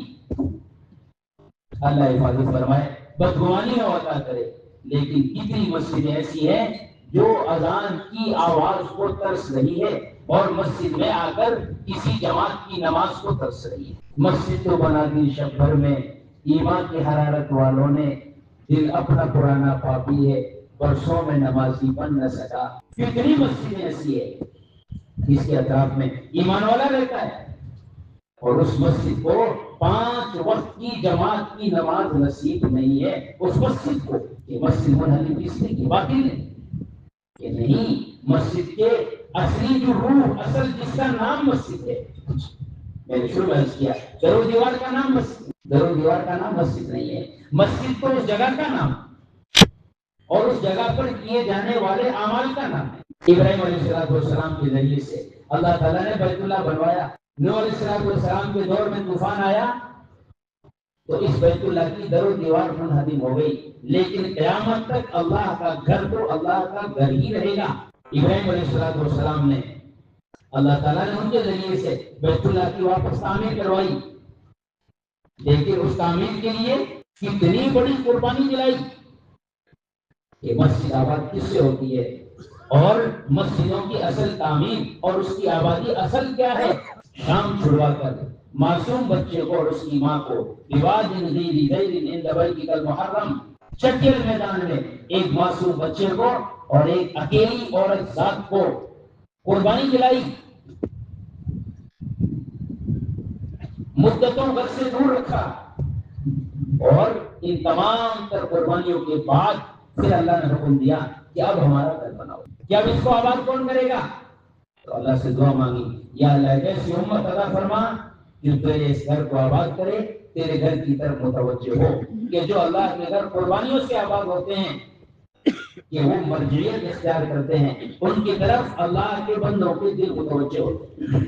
اللہ حفاظت فرمائے، بدگمانی میں عطا کرے، لیکن کتنی مسجدیں ایسی ہیں جو اذان کی آواز کو ترس رہی ہے اور مسجد میں آ کر کسی جماعت کی نماز کو ترس رہی ہے۔ مسجد تو بنا دی شب بھر میں، ایمان کی حرارت والوں نے، دل اپنا پرانا پاپی ہے، برسوں میں نمازی بن نہ سکا۔ کتنی مسجدیں ایسی ہے جس کے اطراف میں ایمان والا رہتا ہے اور اس مسجد کو 5 وقت کی جماعت کی نماز نصیب نہیں ہے، اس مسجد کو۔ یہ مسجد منہدم کس نے کی؟ باطل نے کہ نہیں، مسجد کے اصلی جو روح، اصل جس کا نام مسجد ہے، میں نے شروع میں کیا در و دیوار کا نام مسجد، در و دیوار کا نام مسجد نہیں ہے، مسجد تو اس جگہ کا نام اور اس جگہ پر کیے جانے والے اعمال کا نام ہے۔ ابراہیم علیہ السلام کے ذریعے سے اللہ تعالیٰ نے بیت اللہ بنوایا، نوح علیہ السلام کے دور میں طوفان آیا تو اس بیت اللہ کی در و دیوار منہدم ہو گئی، لیکن قیامت تک اللہ کا گھر تو اللہ کا گھر ہی رہے گا۔ ابراہیم علیہ السلام نے، اللہ تعالیٰ نے ان کے ذریعے سے بیت اللہ کی واپس تعمیر کروائی، لیکن اس تعمیر کے لیے کتنی بڑی قربانی دلائی کہ مسجد آباد کس سے ہوتی ہے، اور مسجدوں کی اصل تعمیر اور اس کی آبادی اصل کیا ہے؟ شام چھڑوا کر معصوم بچے کو اور اس کی ماں کو محرم چکر میدان میں ایک معصوم بچے کو اور ایک اکیلی عورت ذات کو قربانی دلائی، مدتوں گھر سے دور رکھا، اور ان تمام تر قربانیوں کے بعد پھر اللہ نے حکم دیا کہ اب ہمارا گھر بناؤ، کہ اب اس کو آباد کون کرے گا؟ تو اللہ سے دعا مانگی، یا اللہ ایسی امت عطا فرما جو تیرے اس گھر کو آباد کرے، تیرے گھر کی طرف متوجہ ہو، کہ جو اللہ کے گھر قربانیوں سے آباد ہوتے ہیں، کہ وہ مرجعیت اختیار کرتے ہیں، ان کی طرف اللہ کے بندوں کے دل متوجہ ہوتے ہیں۔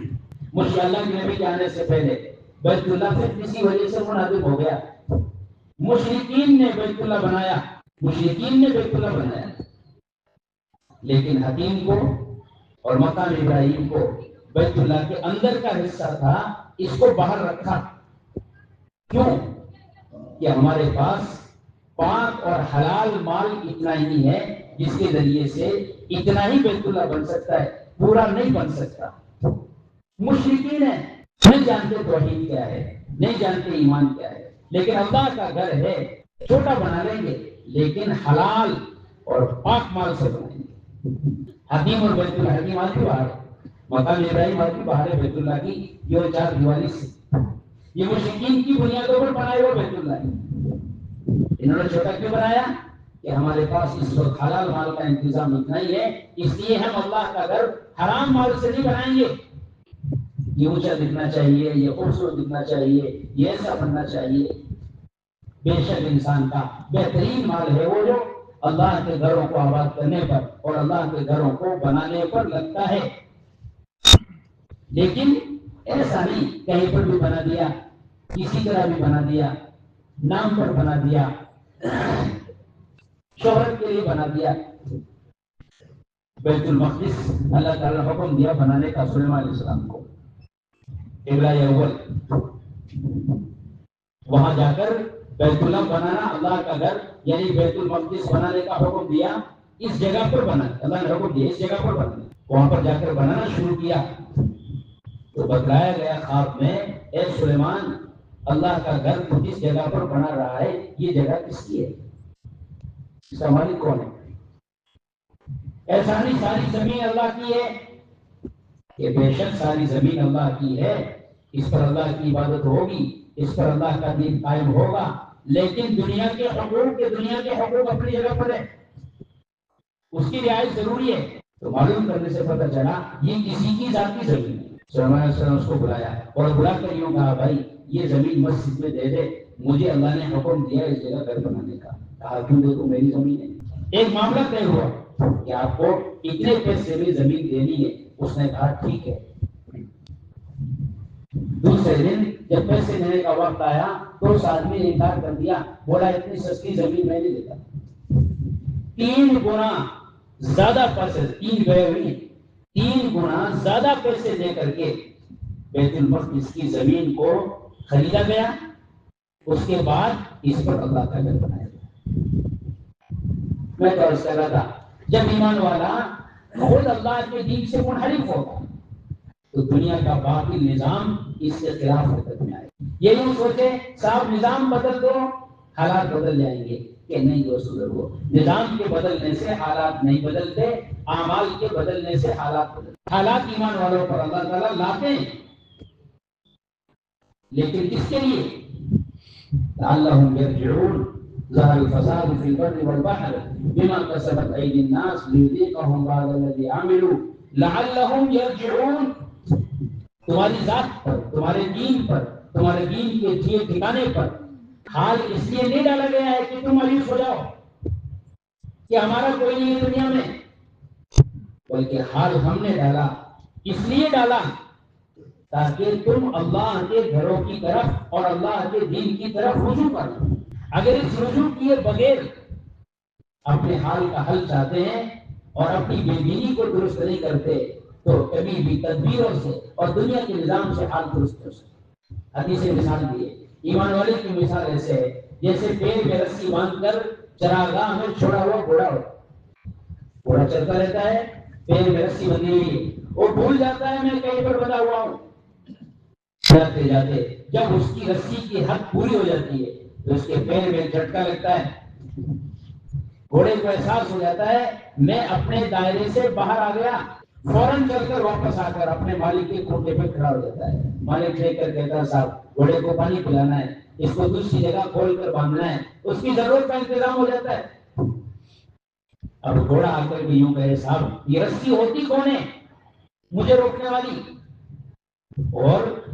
مجھے اللہ کے نبی کے آنے سے پہلے بیت اللہ پھر کسی وجہ سے منہدم ہو گیا، مشرکین نے بیت اللہ بنایا، لیکن حتیم کو اور مقام ابراہیم کو بیت اللہ کے اندر کا حصہ تھا، اس کو باہر رکھا۔ کیوں؟ کہ ہمارے پاس پاک اور حلال مال اتنا ہی ہے جس کے ذریعے سے اتنا ہی بیت اللہ بن سکتا ہے، پورا نہیں بن سکتا۔ مشرکین ہیں، نہیں جانتے توحید کیا ہے، نہیں جانتے ایمان کیا ہے، لیکن اللہ کا گھر ہے، چھوٹا بنا لیں گے لیکن حلال اور پاک مال سے بنائیں گے۔ حتیم اور بیت اللہ، حتیم آتی باہر، مقام ابراہیم آتی باہر ہے بیت اللہ کی، یہ چار دیواری سے، یہ مشرکین کی بنیادوں پر بنائے ہوئے بیت اللہ ہے۔ انہوں نے چھوٹا کیوں بنایا؟ کہ ہمارے پاس اس وقت حلال مال کا انتظام اتنا ہی ہے، اس لیے ہم اللہ کا گھر حرام مال سے نہیں بنائیں گے۔ یہ اونچا دکھنا چاہیے، یہ خوبصورت دکھنا چاہیے، یہ ایسا بننا چاہیے۔ بے شک انسان کا بہترین مال ہے وہ جو اللہ کے گھروں کو آباد کرنے پر اور اللہ کے گھروں کو بنانے پر لگتا ہے، لیکن ایسا نہیں کہیں پر بھی بنا دیا، کسی طرح بھی بنا دیا، نام پر بنا دیا، شہرت کے لیے بنا دیا۔ بیت المقدس اللہ تعالیٰ نے حکم دیا بنانے کا سلیمان علیہ السلام کو، ابراہیم اول، وہاں جا کر بیت اللہ بنانا، اللہ کا گھر یعنی بیت المقدس بنانے کا حکم دیا، اس جگہ پر بنا، اللہ نے حکم دیا اس جگہ پر بنانا، وہاں پر جا کر بنانا شروع کیا تو بتلایا گیا خواب میں، اے سلیمان، اللہ کا گھر تو جس جگہ پر بنا رہا ہے یہ جگہ کس کی ہے، اس کا مالک کون ہے؟ ایسا نہیں ساری زمین اللہ کی ہے، کہ بے شک ساری زمین اللہ کی ہے، اس پر اللہ کی عبادت ہوگی، اس پر اللہ کا دین قائم ہوگا، لیکن دنیا کے حقوق اپنی جگہ پر ہے، اس کی رعایت ضروری ہے۔ تو معلوم کرنے سے پتہ چلا یہ کسی کی ذاتی زمین ہے۔ سلیمان علیہ السلام اس کو بلایا اور بلا کر یوں کہا، بھائی یہ زمین مسجد میں دے دے، مجھے اللہ نے حکم دیا اس جگہ گھر بنانے کا۔ کہا کیوں دیکھو میری زمین ہے۔ ایک معاملہ طے ہوا کہ آپ کو اتنے پیسے میں زمین دینی ہے، اس نے کہا ٹھیک ہے۔ دوسرے دن جب پیسے دینے کا وقت آیا تو اس آدمی نے انکار کر دیا، بولا اتنی سستی زمین میں نہیں دیتا۔ 3 گنا زیادہ پیسے، 3 گئے ہوئے، 3 گنا زیادہ پیسے دے کر کے بیت المقدس کی زمین کو خریدا گیا، اس کے بعد اس پر اللہ کا گھر بنایا گیا۔ میں تو عرض کر رہا تھا، جب ایمان والا خود اللہ کے دین سے منحرف ہوگا تو دنیا کا باقی نظام اس کے خلاف حرکت میں آئے۔ یہ یوں سوچے صاحب نظام بدل دو حالات بدل جائیں گے، کہ نہیں دوست بزرگو، نظام کے بدلنے سے حالات نہیں بدلتے، اعمال کے بدلنے سے حالات بدلتے۔ حالات ایمان والوں پر اللہ تعالیٰ لاتے ہیں، لیکن کس کے لیے؟ لعلہم یرجعون، ظہر الفساد فی البر والبحر بما کسبت ایدی الناس لیذیقہم بعض الذی عملوا لعلہم یرجعون۔ تمہاری ذات پر، تمہارے دین پر، تمہارے دین کے ٹھکانے پر حال اس لیے نہیں ڈالا گیا ہے کہ تم مایوس ہو جاؤ کہ ہمارا کوئی نہیں ہے دنیا میں، بلکہ حال ہم نے ڈالا، اس لیے ڈالا تاکہ تم اللہ کے گھروں کی طرف اور اللہ کے دین کی طرف رجوع کرو۔ اگر اس رجوع کیے بغیر اپنے حال کا حل چاہتے ہیں اور اپنی بے دینی کو درست نہیں کرتے تو کبھی بھی تدبیروں سے اور دنیا کے نظام سے حال درست ہو سکتے۔ حدیث مثال دیے، ایمان والے کی مثال ایسے ہے جیسے پیر میں رسی باندھ کر چراگاہ میں چھوڑا ہوا گھوڑا ہو، گھوڑا چلتا رہتا ہے، پیر میں رسی بندھی ہوئی، وہ بھول جاتا ہے میں کہیں پر بندھا ہوا ہوں، جاتے جاتے جب اس کی رسی کی حد پوری ہو جاتی ہے تو اس کے پیر میں جھٹکا لگتا ہے، گھوڑے کو احساس ہو جاتا ہے میں اپنے دائرے سے باہر آ گیا، فوراً چل کر واپس آ کر اپنے مالک کے کھوٹے پہ کھڑا ہو جاتا ہے۔ مالک دیکھ کر کہتا ہے صاحب گھوڑے کو پانی پلانا ہے، اس کو دوسری جگہ کھول کر باندھنا ہے، اس کی ضرورت کا انتظام ہو جاتا ہے۔ اب گھوڑا آ کر کے یوں کہے صاحب یہ رسی ہوتی کون ہے مجھے روکنے والی،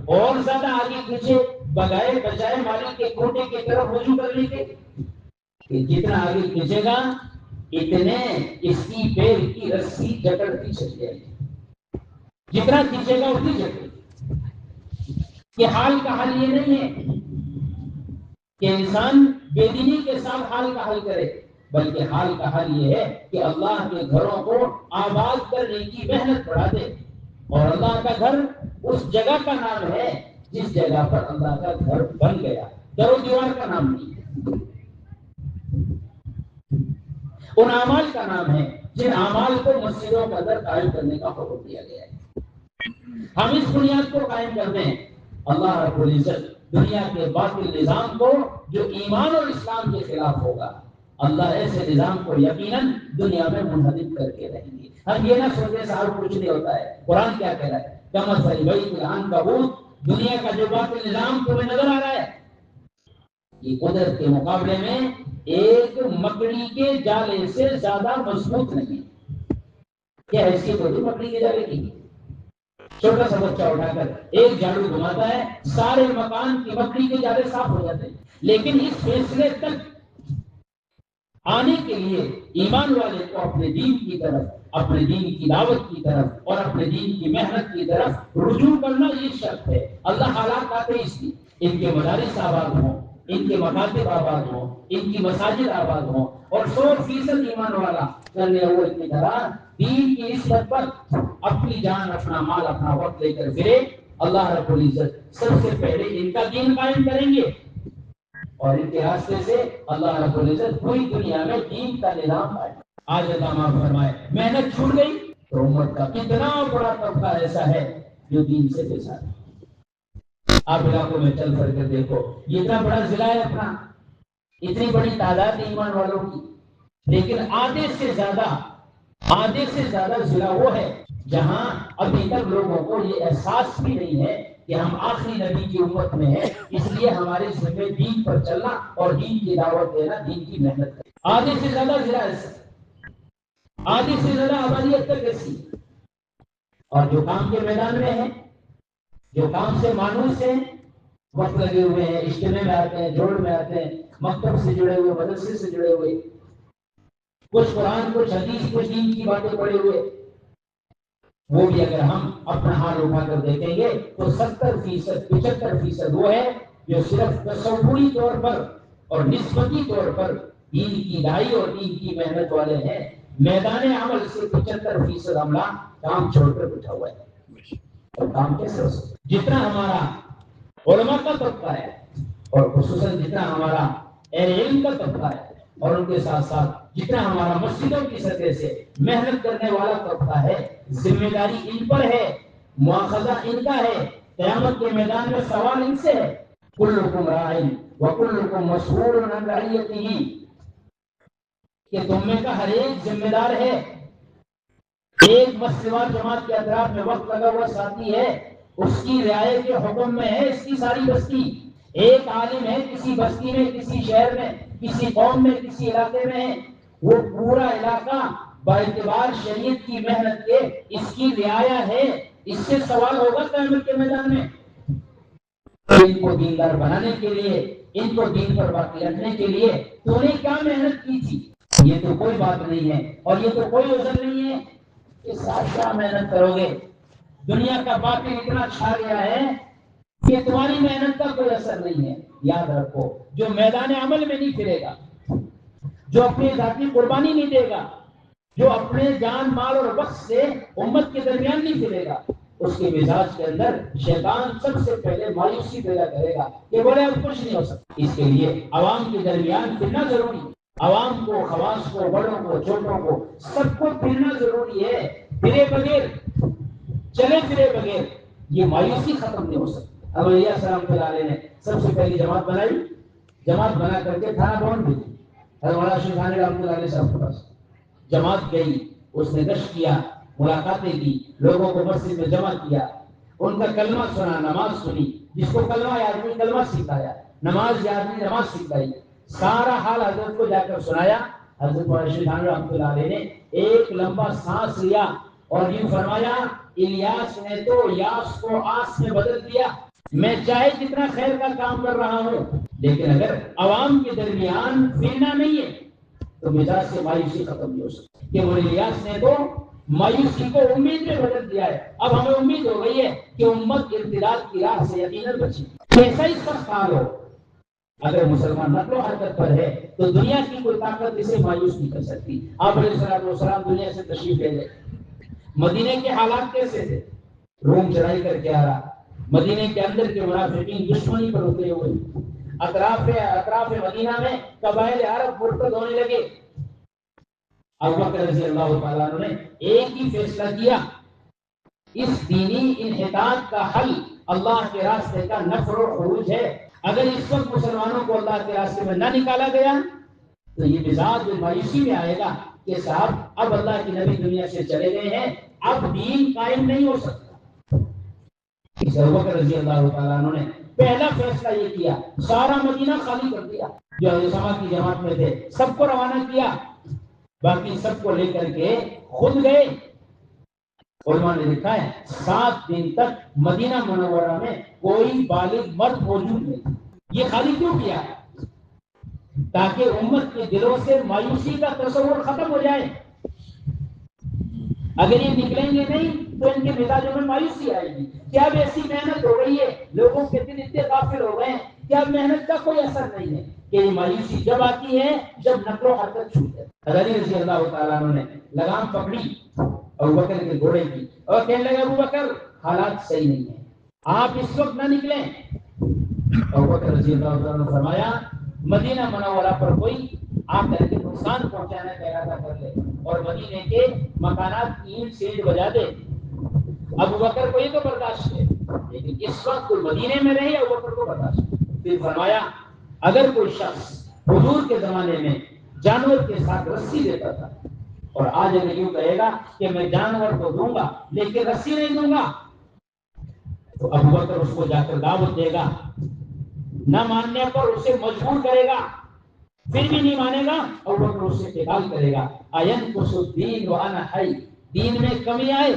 اور زیادہ آگے پیچھے بجائے مالک کے کھوٹے کی طرف رجوع کرنے کے کہ جتنا آگے کھینچے گا اتنے اس کی پیر کی رسی جکڑتی چلی جائے گی، جتنا کھینچے گا اتنی جکڑے گی۔ یہ حال کا حل یہ نہیں ہے کہ انسان بے دینی کے ساتھ حال کا حل کرے، بلکہ حال کا حل یہ ہے کہ اللہ کے گھروں کو آباد کرنے کی محنت بڑھا دے۔ اور اللہ کا گھر اس جگہ کا نام ہے جس جگہ پر اللہ کا گھر بن گیا، در و دیوار کا نام نہیں، ان اعمال کا نام ہے جن اعمال کو مسجدوں کے اندر قائم کرنے کا حکم دیا گیا ہے۔ ہم اس بنیاد کو قائم کرتے ہیں، اللہ رب العزت دنیا کے باطل نظام کو جو ایمان اور اسلام کے خلاف ہوگا، اللہ ایسے نظام کو یقیناً دنیا میں منہدم کر کے رہیں گے۔ ہم یہ نہ سوچے صاحب کچھ نہیں ہوتا ہے، قرآن کیا کہہ رہا ہے؟ کمثل بیت العنکبوت، دنیا کا جو باطل نظام تمہیں نظر آ رہا ہے یہ قدرت کے مقابلے میں ایک مکڑی کے جالے سے زیادہ مضبوط نہیں۔ کیا حیثیت ہوتی مکڑی کے جالے کی؟ چھوٹا سا بچہ اٹھا کر ایک جھاڑو گھماتا ہے، سارے مکان کی مکڑی کے جالے صاف ہو جاتے ہیں، لیکن اس فیصلے تک آنے کے لیے ایمان والے کو اپنے دین کی طرف، اپنے دین کی دعوت کی طرف اور اپنے دین کی محنت کی طرف رجوع کرنا یہ شرط ہے۔ اللہ حالات آتے اس کی، ان کے مدارس آباد ہوں، ان کے مکاتب آباد ہوں، ان کی مساجد آباد ہوں، اور 100% ایمان والا کرنے ہوئے کی طرح دین کی نسبت پر اپنی جان، اپنا مال، اپنا وقت لے کر پھرے۔ اللہ رب العزت سب سے پہلے ان کا دین قائم کریں گے اور ان کے راستے سے اللہ رب العزت پوری دنیا میں دین کا نظام قائم۔ آج اللہ معاف فرمائے محنت چھوٹ گئی تو امت کا کتنا بڑا طبقہ ایسا ہے جو دین سے بے ہے۔ آپ علاقوں میں چل پڑ کر دیکھو، یہ اتنا بڑا ضلع ہے اپنا، اتنی بڑی تعداد ایمان والوں کی، لیکن آدھے سے زیادہ ضلع وہ ہے جہاں ابھی تک لوگوں کو یہ احساس بھی نہیں ہے کہ ہم آخری نبی کی امت میں ہیں، اس لیے ہمارے ذمہ دین پر چلنا اور دین کی دعوت دینا، دین کی محنت کرنا۔ آدھے سے زیادہ ضلع ایسا، آدھے سے زیادہ آبادی اب تک ایسی، اور جو کام کے میدان میں ہے، جو کام سے مانوس ہیں، وقت لگے ہوئے ہیں، اجتماع میں آتے ہیں، جوڑ میں آتے ہیں، مکتب سے جڑے ہوئے، مدرسے سے جڑے ہوئے، کچھ قرآن، کچھ حدیث، کچھ دین کی باتیں پڑے ہوئے، وہ بھی اگر ہم اپنا حال اٹھا کر دیکھیں گے تو 70%، 75% وہ ہے جو صرف تصوری طور پر اور نسبتی طور پر دین کی دائی اور دین کی محنت والے ہیں۔ میدان عمل سے 75% عملہ کام چھوڑ کر اٹھا ہوا ہے، اور کام کیسے ہو سکتا ہے؟ جتنا ہمارا علماء کا طبقہ ہے اور خصوصاً جتنا ہمارا اہل علم کا طبقہ ہے، اور ان کے ساتھ ساتھ جتنا ہمارا مسجدوں کی سطح سے محنت کرنے والا طبقہ ہے، ذمہ داری ان پر ہے، مواخذہ ان کا ہے، قیامت کے میدان میں سوال ان سے ہے۔ کلکم راعٍ وکلکم مسئول عن رعیتہ، کہ تم میں کا ہر ایک ذمہ دار ہے۔ ایک مسلمان جماعت کے اطراف میں وقت لگا ہوا ساتھی ہے، اس کی رعایت کے حکم میں ہے اس کی ساری بستی۔ ایک عالم ہے کسی بستی میں، کسی شہر میں، کسی قوم میں، کسی علاقے میں ہے، وہ پورا علاقہ باعتبار شریعت کی محنت کے اس کی رعایا ہے، اس سے سوال ہوگا قیامت کے میدان میں۔ ان کو دیندار بنانے کے لیے، ان کو دین پر باقی رکھنے کے لیے تو نے کیا محنت کی تھی؟ یہ تو کوئی بات نہیں ہے، اور یہ تو کوئی عذر نہیں ہے کہ ساتھ کیا محنت کرو گے۔ دنیا کا باطل اتنا چھا گیا ہے کہ تمہاری محنت کا کوئی اثر نہیں ہے۔ یاد رکھو، جو میدان عمل میں نہیں پھرے گا، جو اپنی ذاتی قربانی نہیں دے گا، جو اپنے جان، مال اور وقت سے امت کے درمیان نہیں پھرے گا، اس کے مزاج کے اندر شیطان سب سے پہلے مایوسی پیدا کرے گا کہ بولے اب کچھ نہیں ہو سکتا۔ اس کے لیے عوام کے درمیان پھرنا ضروری ہے، عوام کو، خواص کو، بڑوں کو، چھوٹوں کو، سب کو پھرنا ضروری ہے۔ پھرے بغیر، چلے پھرے بغیر یہ مایوسی ختم نہیں ہو سکتی۔ اب علیہ السلام کے لالے نے سب سے پہلی جماعت بنائی، جماعت بنا کر کے تھانہ بون بھیجی مولانا شیخ ثانی رحمۃ اللہ علیہ صاحب کے پاس۔ جماعت گئی، اس نے گشت کیا، ملاقاتیں کی، لوگوں کو مسجد میں جمع کیا، ان کا کلمہ سنا، نماز سنی، جس کو کلمہ یاد نہیں کلمہ سکھایا، نماز یاد نہیں نماز سکھائی، سارا حال حضرت کو جا کر سنایا۔ حضرت مولانا شیخ ثانی رحمۃ اللہ علیہ نے ایک لمبا سانس لیا اور یوں فرمایا، الیاس نے تو یاس کو آس میں بدل دیا، میں چاہے جتنا خیر کا کام کر رہا ہوں، لیکن اگر عوام کے درمیان پھرنا نہیں ہے تو مزاج سے مایوسی ختم نہیں ہو سکتی. کہ وہ الیاس نے تو مایوسی کو امید میں بدل دیا ہے. اب ہمیں امید ہو گئی ہے کہ امت ارتداد کی راہ سے یقیناً بچی. کیسا ہی سخت حال ہو، اگر مسلمان نقل و حرکت پر ہے تو دنیا کی کوئی طاقت اسے مایوس نہیں کر سکتی. آپ علیہ السلام دنیا سے تشریف لے گئے. مدینے کے حالات کیسے تھے؟ روم چڑھائی کر کے آ رہا، مدینے کے اندر کے منافقین دشمنی پر اترے ہوئے، اطراف مدینہ میں قبائل عرب مرتد ہونے لگے. ابوبکر رضی اللہ تعالیٰ عنہ نے ایک ہی فیصلہ کیا، اس دینی انحطاط کا حل اللہ کے راستے کا نفر و خروج ہے. اگر اس وقت مسلمانوں کو اللہ کے راستے میں نہ نکالا گیا تو یہ مزاج مایوسی میں آئے گا کہ صاحب اب اللہ کی نبی دنیا سے چلے گئے ہیں، اب دین قائم نہیں ہو سکتا. اس ابوبکر رضی اللہ تعالیٰ عنہ نے پہلا فیصلہ یہ کیا، سارا مدینہ خالی کر دیا. جو اسامہ کی جماعت میں تھے سب کو روانہ کیا، باقی سب کو لے کر کے خود گئے. علماء نے لکھا ہے 7 دن تک مدینہ منورہ میں کوئی بالغ مرد موجود نہیں. یہ خالی کیوں کیا؟ تاکہ امت کے دلوں سے مایوسی کا تصور ختم ہو جائے. اگر یہ نکلیں گے نہیں تو ان کے مزاجوں میں مایوسی آئے گی کہ اب ایسی محنت ہو رہی ہے، لوگوں کے دل اتنے غافل ہو گئے ہیں کہ اب محنت کا کوئی اثر نہیں ہے. کہ یہ مایوسی جب آتی ہے جب نقل و حرکت چھوٹ ہے. علی رضی اللہ تعالیٰ عنہ نے لگام پکڑی ابوبکر کے گھوڑے کی اور کہنے لگے ابوبکر حالات صحیح نہیں ہیں، آپ اس وقت نہ نکلیں. ابوبکر رضی اللہ تعالیٰ نے فرمایا مدینہ منورہ پر کوئی آ کر کے نقصان پہنچانے کا ارادہ کر لے اور مدینے کے مکانات کی اینٹ سینٹ بجا دے. ابوبکر کو یہ تو برداشت ہے، لیکن اس وقت کوئی مدینے میں رہے ابوبکر کو برداشت ہے. پھر فرمایا اگر کوئی شخص حضور کے زمانے میں جانور کے ساتھ رسی دیتا تھا اور آج اگر یوں کہے گا کہ میں جانور کو دوں گا لیکن رسی نہیں دوں گا تو ابوبکر اس کو جا کر دعوت دے گا، نہ ماننے پر اسے مجبور کرے گا، پھر بھی نہیں مانے گا ابوبکر اس سے قتال کرے گا. اینقص الدین وانا حی، دین میں کمی آئے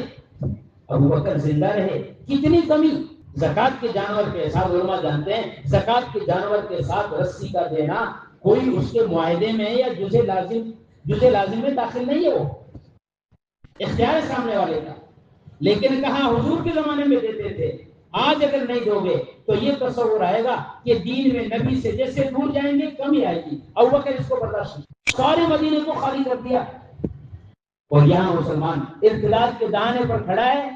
ابوبکر زندہ رہے. کتنی کمی؟ زکات کے جانور کے ساتھ، علماء جانتے ہیں زکات کے جانور کے ساتھ رسی کا دینا کوئی اس کے معاہدے میں یا جزء لازم میں داخل نہیں ہے، وہ اختیار ہے سامنے والے کا. لیکن کہاں حضور کے زمانے میں دیتے تھے. آج اگر نہیں دو گے تو یہ تصور آئے گا کہ دین میں نبی سے جیسے دور جائیں گے کمی آئے گی. ابوبکر اس کو برداشت نہیں، سارے مدینے کو خالی کر دیا. اور یہاں مسلمان ارتداد کے دانے پر کھڑا ہے.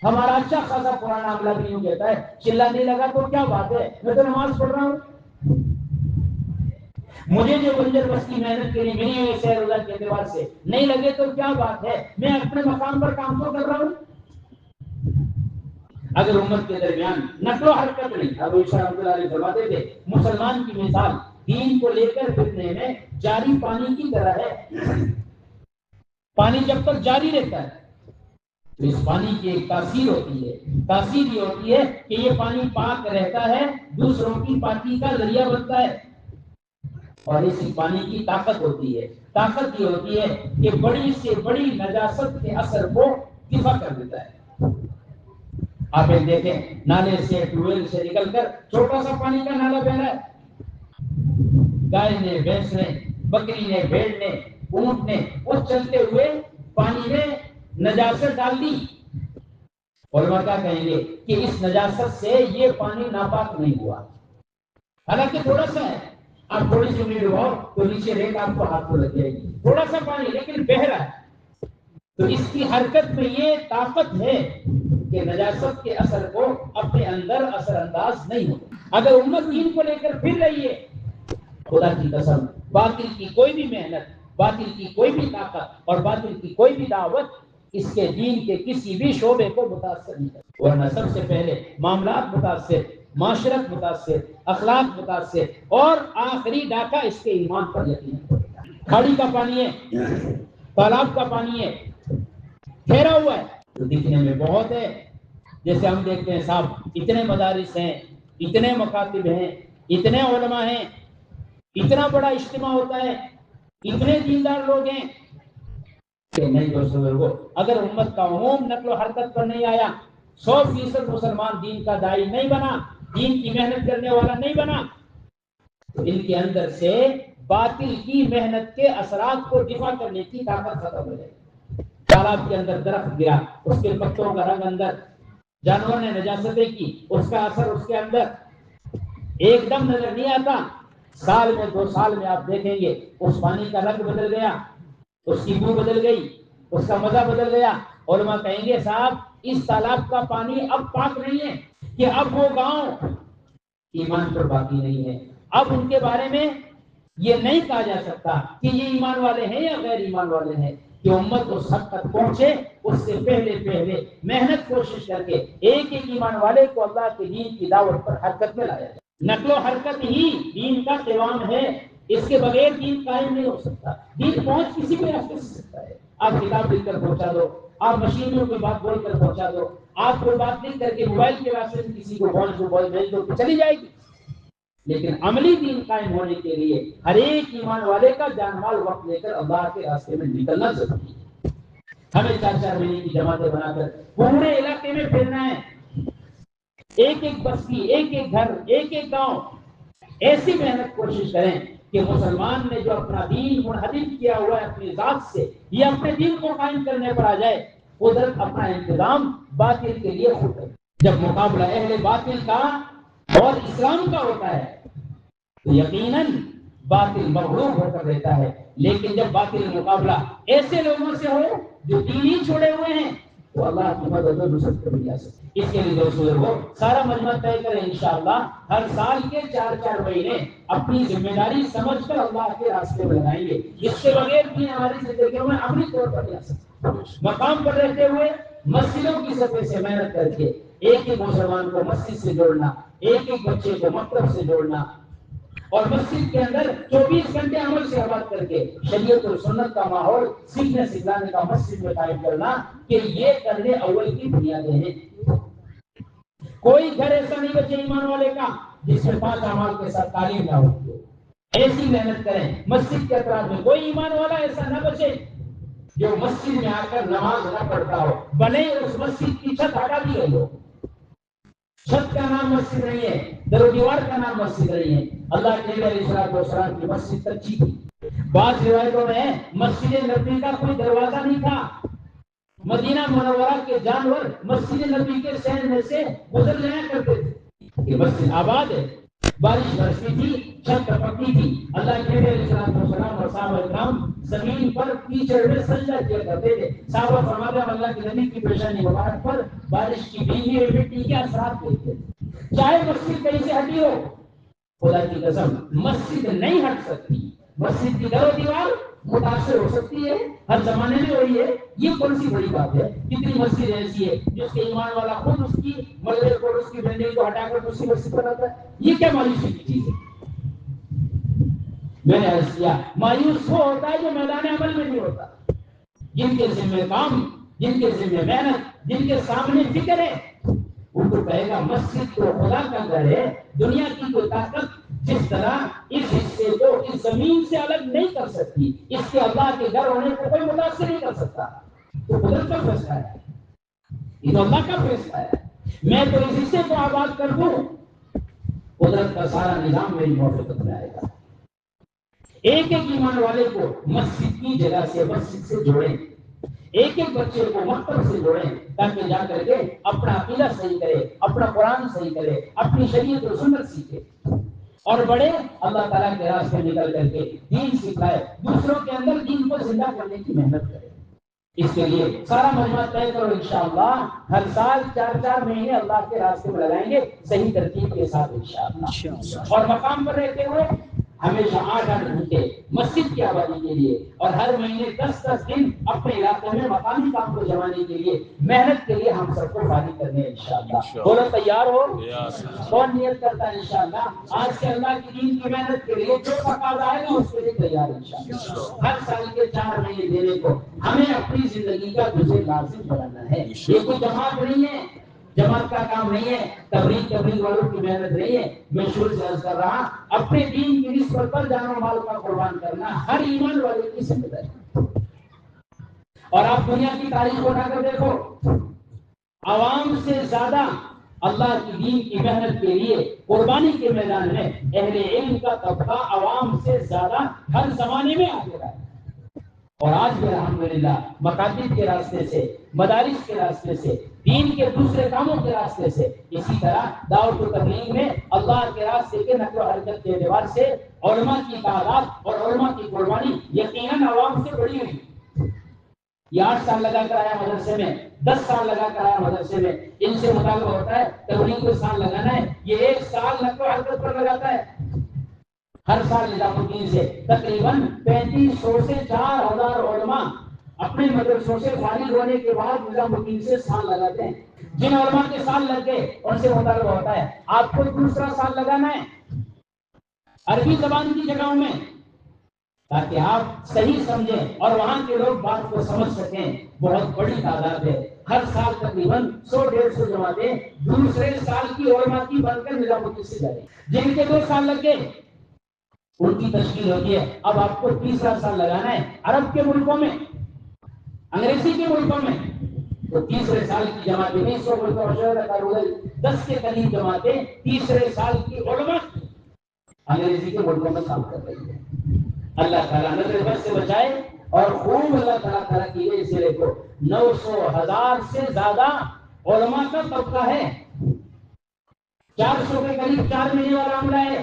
ہمارا اچھا خاصا پرانا عملہ بھی یوں کہتا ہے چلانے لگا تو کیا بات ہے، میں تو نماز پڑھ رہا ہوں، مجھے جو بنجر بس کی محنت کے لیے ملی ہوئی سیر روزہ کے اعتبار سے نہیں لگے تو کیا بات ہے، میں اپنے مقام پر کام تو کر رہا ہوں. اگر امت کے درمیان نقل و حرکت نہیں، ابو عیسیٰ رحمۃ اللہ علیہ فرماتے تھے مسلمان کی مثال دین کو لے کر پھرنے میں جاری پانی کی طرح ہے. پانی جب تک جاری رہتا ہے تو اس پانی کی ایک تاثیر ہوتی ہے، تاثیر یہ ہوتی ہے کہ یہ پانی پاک رہتا ہے، دوسروں کی پاکی کا ذریعہ بنتا ہے. اور اسی پانی کی طاقت ہوتی ہے، طاقت یہ ہوتی ہے کہ بڑی سے بڑی نجاست کے اثر کو دفع کر دیتا ہے. آپ ایک دیکھیں نالے سے ٹیوب ویل سے نکل کر چھوٹا سا پانی کا نالا بہ رہا ہے، گائے نے، بھینس نے، بکری نے، بھیڑ نے، اونٹ نے وہ چلتے ہوئے پانی میں نجاست ڈال دی. علماء کیا کہیں گے کہ اس نجاست سے یہ پانی ناپاک نہیں ہوا، حالانکہ تھوڑا سا ہے. آپ تھوڑی سی امید ہو تو نیچے ریت آپ کو ہاتھ میں لگ جائے گی، تھوڑا سا پانی لیکن بہ رہا ہے. تو اس کی حرکت میں یہ طاقت ہے کہ نجاست کے اثر کو اپنے اندر اثر انداز نہیں ہو. اگر امت دین کو لے کر پھر رہی ہے خدا کی قسم باطل کی کوئی بھی محنت، باطل کی کوئی بھی طاقت اور باطل کی کوئی بھی دعوت اس کے دین کے کسی بھی شعبے کو متاثر نہیں کرتی. ورنہ سب سے پہلے معاملات متاثر، معاشرت متاثر، اخلاق متاثر اور آخری ڈاکہ اس کے ایمان پر یقین. کھاڑی کا پانی ہے، تالاب کا پانی ہے، ٹھہرا ہوا ہے تو دکھنے میں بہت ہے. جیسے ہم دیکھتے ہیں صاحب اتنے مدارس ہیں، اتنے مکاتب ہیں، اتنے علماء ہیں، اتنا بڑا اجتماع ہوتا ہے، اتنے دیندار لوگ ہیں کہ نہیں دوستو، اگر امت کا عموم نقل و حرکت پر نہیں آیا، 100% مسلمان دین کا داعی نہیں بنا دین کی محنت کرنے والا نہیں بنا، تو ان کے اندر سے باطل کی محنت کے اثرات کو دفاع کرنے کی طاقت ختم ہو جائے گی۔ تالاب کے اندر درخت گرا، اس کے پتوں کا رنگ اندر، جانور نے نجاستیں کی، اس کا اثر اس کے اندر ایک دم نظر نہیں آتا، سال میں 2 سال میں آپ دیکھیں گے اس پانی کا رنگ بدل گیا، اس کی بو بدل گئی، اس کا مزہ بدل گیا۔ علماء کہیں گے صاحب اس تالاب کا پانی اب پاک نہیں ہے، کہ اب وہ گاؤں ایمان پر باقی نہیں ہے، اب ان کے بارے میں یہ نہیں کہا جا سکتا کہ یہ ایمان والے ہیں یا غیر ایمان والے ہیں، کہ امت اس حد تک پہنچے اس سے پہلے محنت کوشش کر کے ایک ایمان والے کو اللہ کے دین کی دعوت پر حرکت میں لایا جائے۔ نقل و حرکت ہی دین کا قیام ہے، اس کے بغیر دین قائم نہیں ہو سکتا۔ دین پہنچ کسی بھی راستے سے سکتا ہے، آپ کتاب لکھ کر پہنچا دو، آپ مشینوں کی بات بول کر پہنچا دو، آپ کوئی بات لکھ کر کے موبائل کے واسطے سے کسی کو بھیج دو چلی جائے گی، لیکن عملی دین قائم ہونے کے لیے ہر ایک ایمان والے کا جان مال وقت لے کر اللہ کے راستے میں نکلنا ضروری ہے۔ ہمیں 4 مہینے کی جماعتیں بنا کر پورے علاقے میں پھرنا ہے، ایک بستی، ایک گھر، ایک گاؤں، ایسی محنت کوشش کریں کہ مسلمان نے جو اپنا دین منحرف کیا ہوا ہے اپنی ذات سے، یہ اپنے دین کو قائم کرنے پر آ جائے۔ قدرت اپنا انتظام باطل کے لیے خود کرے۔ جب مقابلہ اہل باطل کا اور اسلام کا ہوتا ہے تو یقیناً باطل مغلوب ہو کر رہتا ہے، لیکن جب باطل مقابلہ ایسے لوگوں سے ہو جو دین ہی چھوڑے ہوئے ہیں تو اللہ کی مدد و نصرت کبھی نہیں آ سکتی۔ اس کے لیے دوستو سارا مجمع طے کریں انشاءاللہ ہر سال کے 4 مہینے اپنی ذمہ داری سمجھ کر اللہ کے راستے میں لگائیں گے، اس کے بغیر بھی ہماری زندگیوں میں عملی طور پر نہیں آ سکتا۔ مقام پر رہتے ہوئے مسجدوں کی سطح سے محنت کر کے ایک مسلمان کو مسجد سے جوڑنا، ایک بچے کو مکتب سے جوڑنا، اور مسجد کے اندر 24 گھنٹے عمل سے آباد کر کے شریعت اور سنت کا ماحول سیکھنے سکھلانے کا مسجد میں قائم کرنا، کہ یہ کرنے اول کی بنیادیں ہیں۔ کوئی گھر ایسا نہیں بچے ایمان والے کا جس میں 5 اعمال کے ساتھ تعلیم نہ ہو۔ ایسی محنت کریں مسجد کے اطراف میں کوئی ایمان والا ایسا نہ بچے جو مسجد میں آ کر نماز نہ پڑھتا ہو، بنے اس مسجد کی چھت ہٹا دی گئی ہو۔ چھت کا نام مسجد نہیں ہے، در و دیوار کا نام مسجد نہیں ہے۔ اللہ کے نبی علیہ السلام کی مسجد کچی تھی، بعض روایتوں میں مسجد نبوی کا کوئی دروازہ نہیں تھا، مدینہ منورہ کے جانور مسجد نبی کے صحن میں سے گزر جایا کرتے تھے۔ یہ مسجد آباد ہے، بارش برستی تھی، چھت پکی تھی، اللہ کے نبی علیہ السلام اور صحابہ کرام زمین پر کیچڑ میں سجدہ کیا کرتے تھے۔ صحابہ فرماتے ہیں اللہ کے نبی کی پیشانی مبارک پر بارش کی بھیگی ہوئی مٹی کے اثرات دیکھتے تھے۔ چاہے مسجد کہیں سے ہٹی ہو، خدا کی قسم مسجد نہیں ہٹ سکتی، مسجد کی در و دیوار متاثر ہو سکتی ہے، ہر زمانے میں وہی ہے۔ یہ کون سی بڑی بات ہے؟ کتنی مسجد ایسی ہے جس کے ایمان والا خود اس کی ملبے کو، اس کی بلڈنگ کو ہٹا کر دوسری مسجد بناتا ہے؟ یہ کیا مایوسی کی چیز ہے؟ میں نے عرض کیا مایوس وہ ہوتا ہے جو میدان عمل میں نہیں ہوتا، جن کے ذمہ کام، جن کے ذمہ محنت، جن کے سامنے فکر ہے، ان کو کہے گا مسجد تو خدا کا گھر ہے، دنیا کی کوئی طاقت جس طرح اس حصے کو اس زمین سے الگ نہیں کر سکتی، اس کے اللہ کے گھر ہونے کو کوئی متاثر نہیں کر سکتا۔ تو قدرت کا فیصلہ ہے، یہ تو اللہ کا فیصلہ ہے۔ میں تو اس حصے کو آباد کر دوں، قدرت کا سارا نظام میری موافقت میں آئے گا۔ ایک ایمان والے کو مسجد کی جگہ سے، مسجد سے جوڑیں، ایک بچے کو مکتب سے جوڑیں، تاکہ جا کر کے اپنا عقیدہ صحیح کرے، اپنا قرآن صحیح کرے، اپنی شریعت و سنت سیکھے، اور بڑے اللہ تعالیٰ کے راستے نکل کر کے دین سکھائے، دوسروں کے اندر دین کو زندہ کرنے کی محنت کرے۔ اس کے لیے سارا مجمع طے کرو انشاءاللہ ہر سال 4 مہینے اللہ کے راستے میں لگائیں گے، صحیح ترتیب کے ساتھ انشاءاللہ، اور مقام پر رہتے ہوئے ہمیشہ 8 گھنٹے مسجد کی آبادی کے لیے، اور ہر مہینے 10 دن اپنے علاقے میں مقامی کام کو جمانے کے لیے، محنت کے لیے ہم سب کو فارغ کرنے ہیں انشاءاللہ۔ بولو تیار ہو؟ کون نیت کرتا ہے انشاءاللہ آج کے اللہ کی دین کی محنت کے لیے جو تقاضا آئے گا اس کے لیے تیار انشاءاللہ؟ ہر سال کے 4 مہینے دینے کو ہمیں اپنی زندگی کا جزء لازم بنانا ہے۔ یہ کوئی جماعت نہیں ہے، جماعت کا کام نہیں ہے، تبلیغ والوں کی محنت نہیں ہے۔ میں شروع سے عرض کر رہا اپنے دین کی نسبت پر جان و مال کا قربان کرنا ہر ایمان والے کی ذمہ داری۔ اور آپ دنیا کی تاریخ کو اٹھا کر دیکھو، عوام سے زیادہ اللہ کی دین کی محنت کے لیے قربانی کے میدان میں اہل علم کا طبقہ عوام سے زیادہ ہر زمانے میں آگے رہا ہے، اور آج بھی الحمدللہ مکاتب کے راستے سے، مدارس کے راستے سے، دین کے دوسرے کاموں کے راستے سے، اسی طرح دعوت و تبلیغ میں اللہ کے راستے کے نقل و حرکت کے اعتبار سے علماء کی تعداد اور علماء کی قربانی یقیناً عوام سے بڑی ہوئی۔ یہ 8 سال لگا کر آیا مدرسے میں، 10 سال لگا کر آیا مدرسے میں، ان سے مطالبہ ہوتا ہے تبلیغ کو سال لگانا ہے، یہ 1 سال نقل و حرکت پر لگاتا ہے۔ ہر سال نظام الدین سے تقریباً 3500 سے 4000 علماء اپنے مدرسوں سے فارغ ہونے کے بعد نظام الدین سے سال لگاتے ہیں۔ جن علماء کے سال لگ گئے ان سے مطالبہ ہوتا ہے آپ کو دوسرا سال لگانا ہے عربی زبان کی جگہوں میں، تاکہ آپ صحیح سمجھیں اور وہاں کے لوگ بات کو سمجھ سکیں۔ بہت بڑی تعداد ہے، ہر سال تقریباً 100-150 جماعتیں دوسرے سال کی علماء کی بن کر نظام الدین سے جا رہی ہیں۔ جن کے 2 سال لگ گئے ان کی تشکیل ہوتی ہے، اب آپ کو تیسرا سال لگانا ہے۔ عرب کے ملکوں میں، انگریزی کے ملکوں میں تو تیسرے سال کی جماعتیں 10 کے قریب جماعتیں تیسرے سال کی علماء انگریزی کے ملکوں میں کام کر رہی ہے۔ اللہ تعالیٰ نظر بد سے بچائے اور خوب اللہ تعالیٰ کی اس ضلع کو 900,000 سے زیادہ علماء کا طبقہ ہے، 400 کے قریب 4 مہینے والا عملہ ہے۔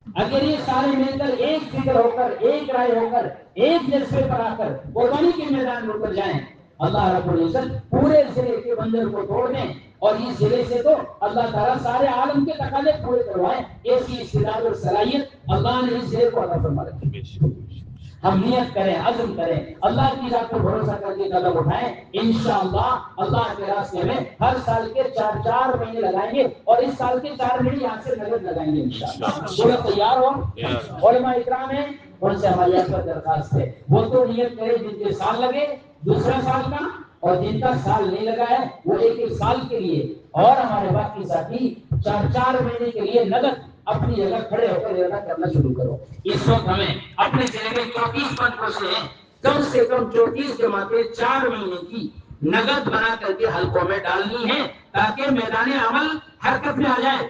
اگر یہ سارے مل کر ایک فکر ہو کر، ایک رائے ہو کر، ایک جذبے پر آ کر قربانی کے میدان میں اتر جائیں، اللہ رب العزت پورے ضلع کے بندر کو توڑ دیں، اور اس ضلع سے تو اللہ تعالیٰ سارے عالم کے تقاضے پورے کروائے۔ ایسی استعداد اور صلاحیت اللہ نے اس ضلع کو عطا فرما رکھی۔ ہم نیت کریں، عزم کریں، اللہ کی ذات پر بھروسہ کر کے قدم اٹھائیں، انشاءاللہ اللہ کے راستے میں ہر سال کے 4 مہینے لگائیں گے، اور اس سال کے 4 مہینے یہاں سے نظر لگائیں گے انشاءاللہ۔ وہ تیار ہو، علماء اکرام ہیں، ان سے ہماری آپ پر درخواست ہے وہ تو نیت کرے جن کے سال لگے دوسرا سال کا، اور جن کا سال نہیں لگا ہے وہ 1 سال کے لیے، اور ہمارے باقی ساتھی 4 مہینے کے لیے نقد اپنی جگہ کھڑے ہو کر ارادہ کرنا شروع کرو۔ اس وقت ہمیں اپنے ضلع میں 34 پنچوں سے کم 34 جماعتیں 4 مہینے کی نقد بنا کر کے حلقوں میں ڈالنی ہے، تاکہ میدان عمل حرکت میں آ جائے۔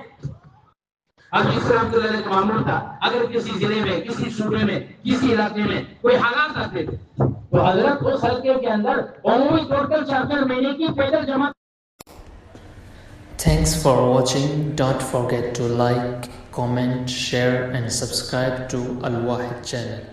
اب جس طرح رحمۃ اللہ کا معمول تھا، اگر کسی ضلع میں، کسی صوبے میں، کسی علاقے میں کوئی حالات آتے تھے تو حضرت اس حلقے کے اندر عمومی طور پر 4 مہینے کی پیدل جماعت۔ Thanks for watching. Don't forget to like, comment, share and subscribe to Al Wahid channel.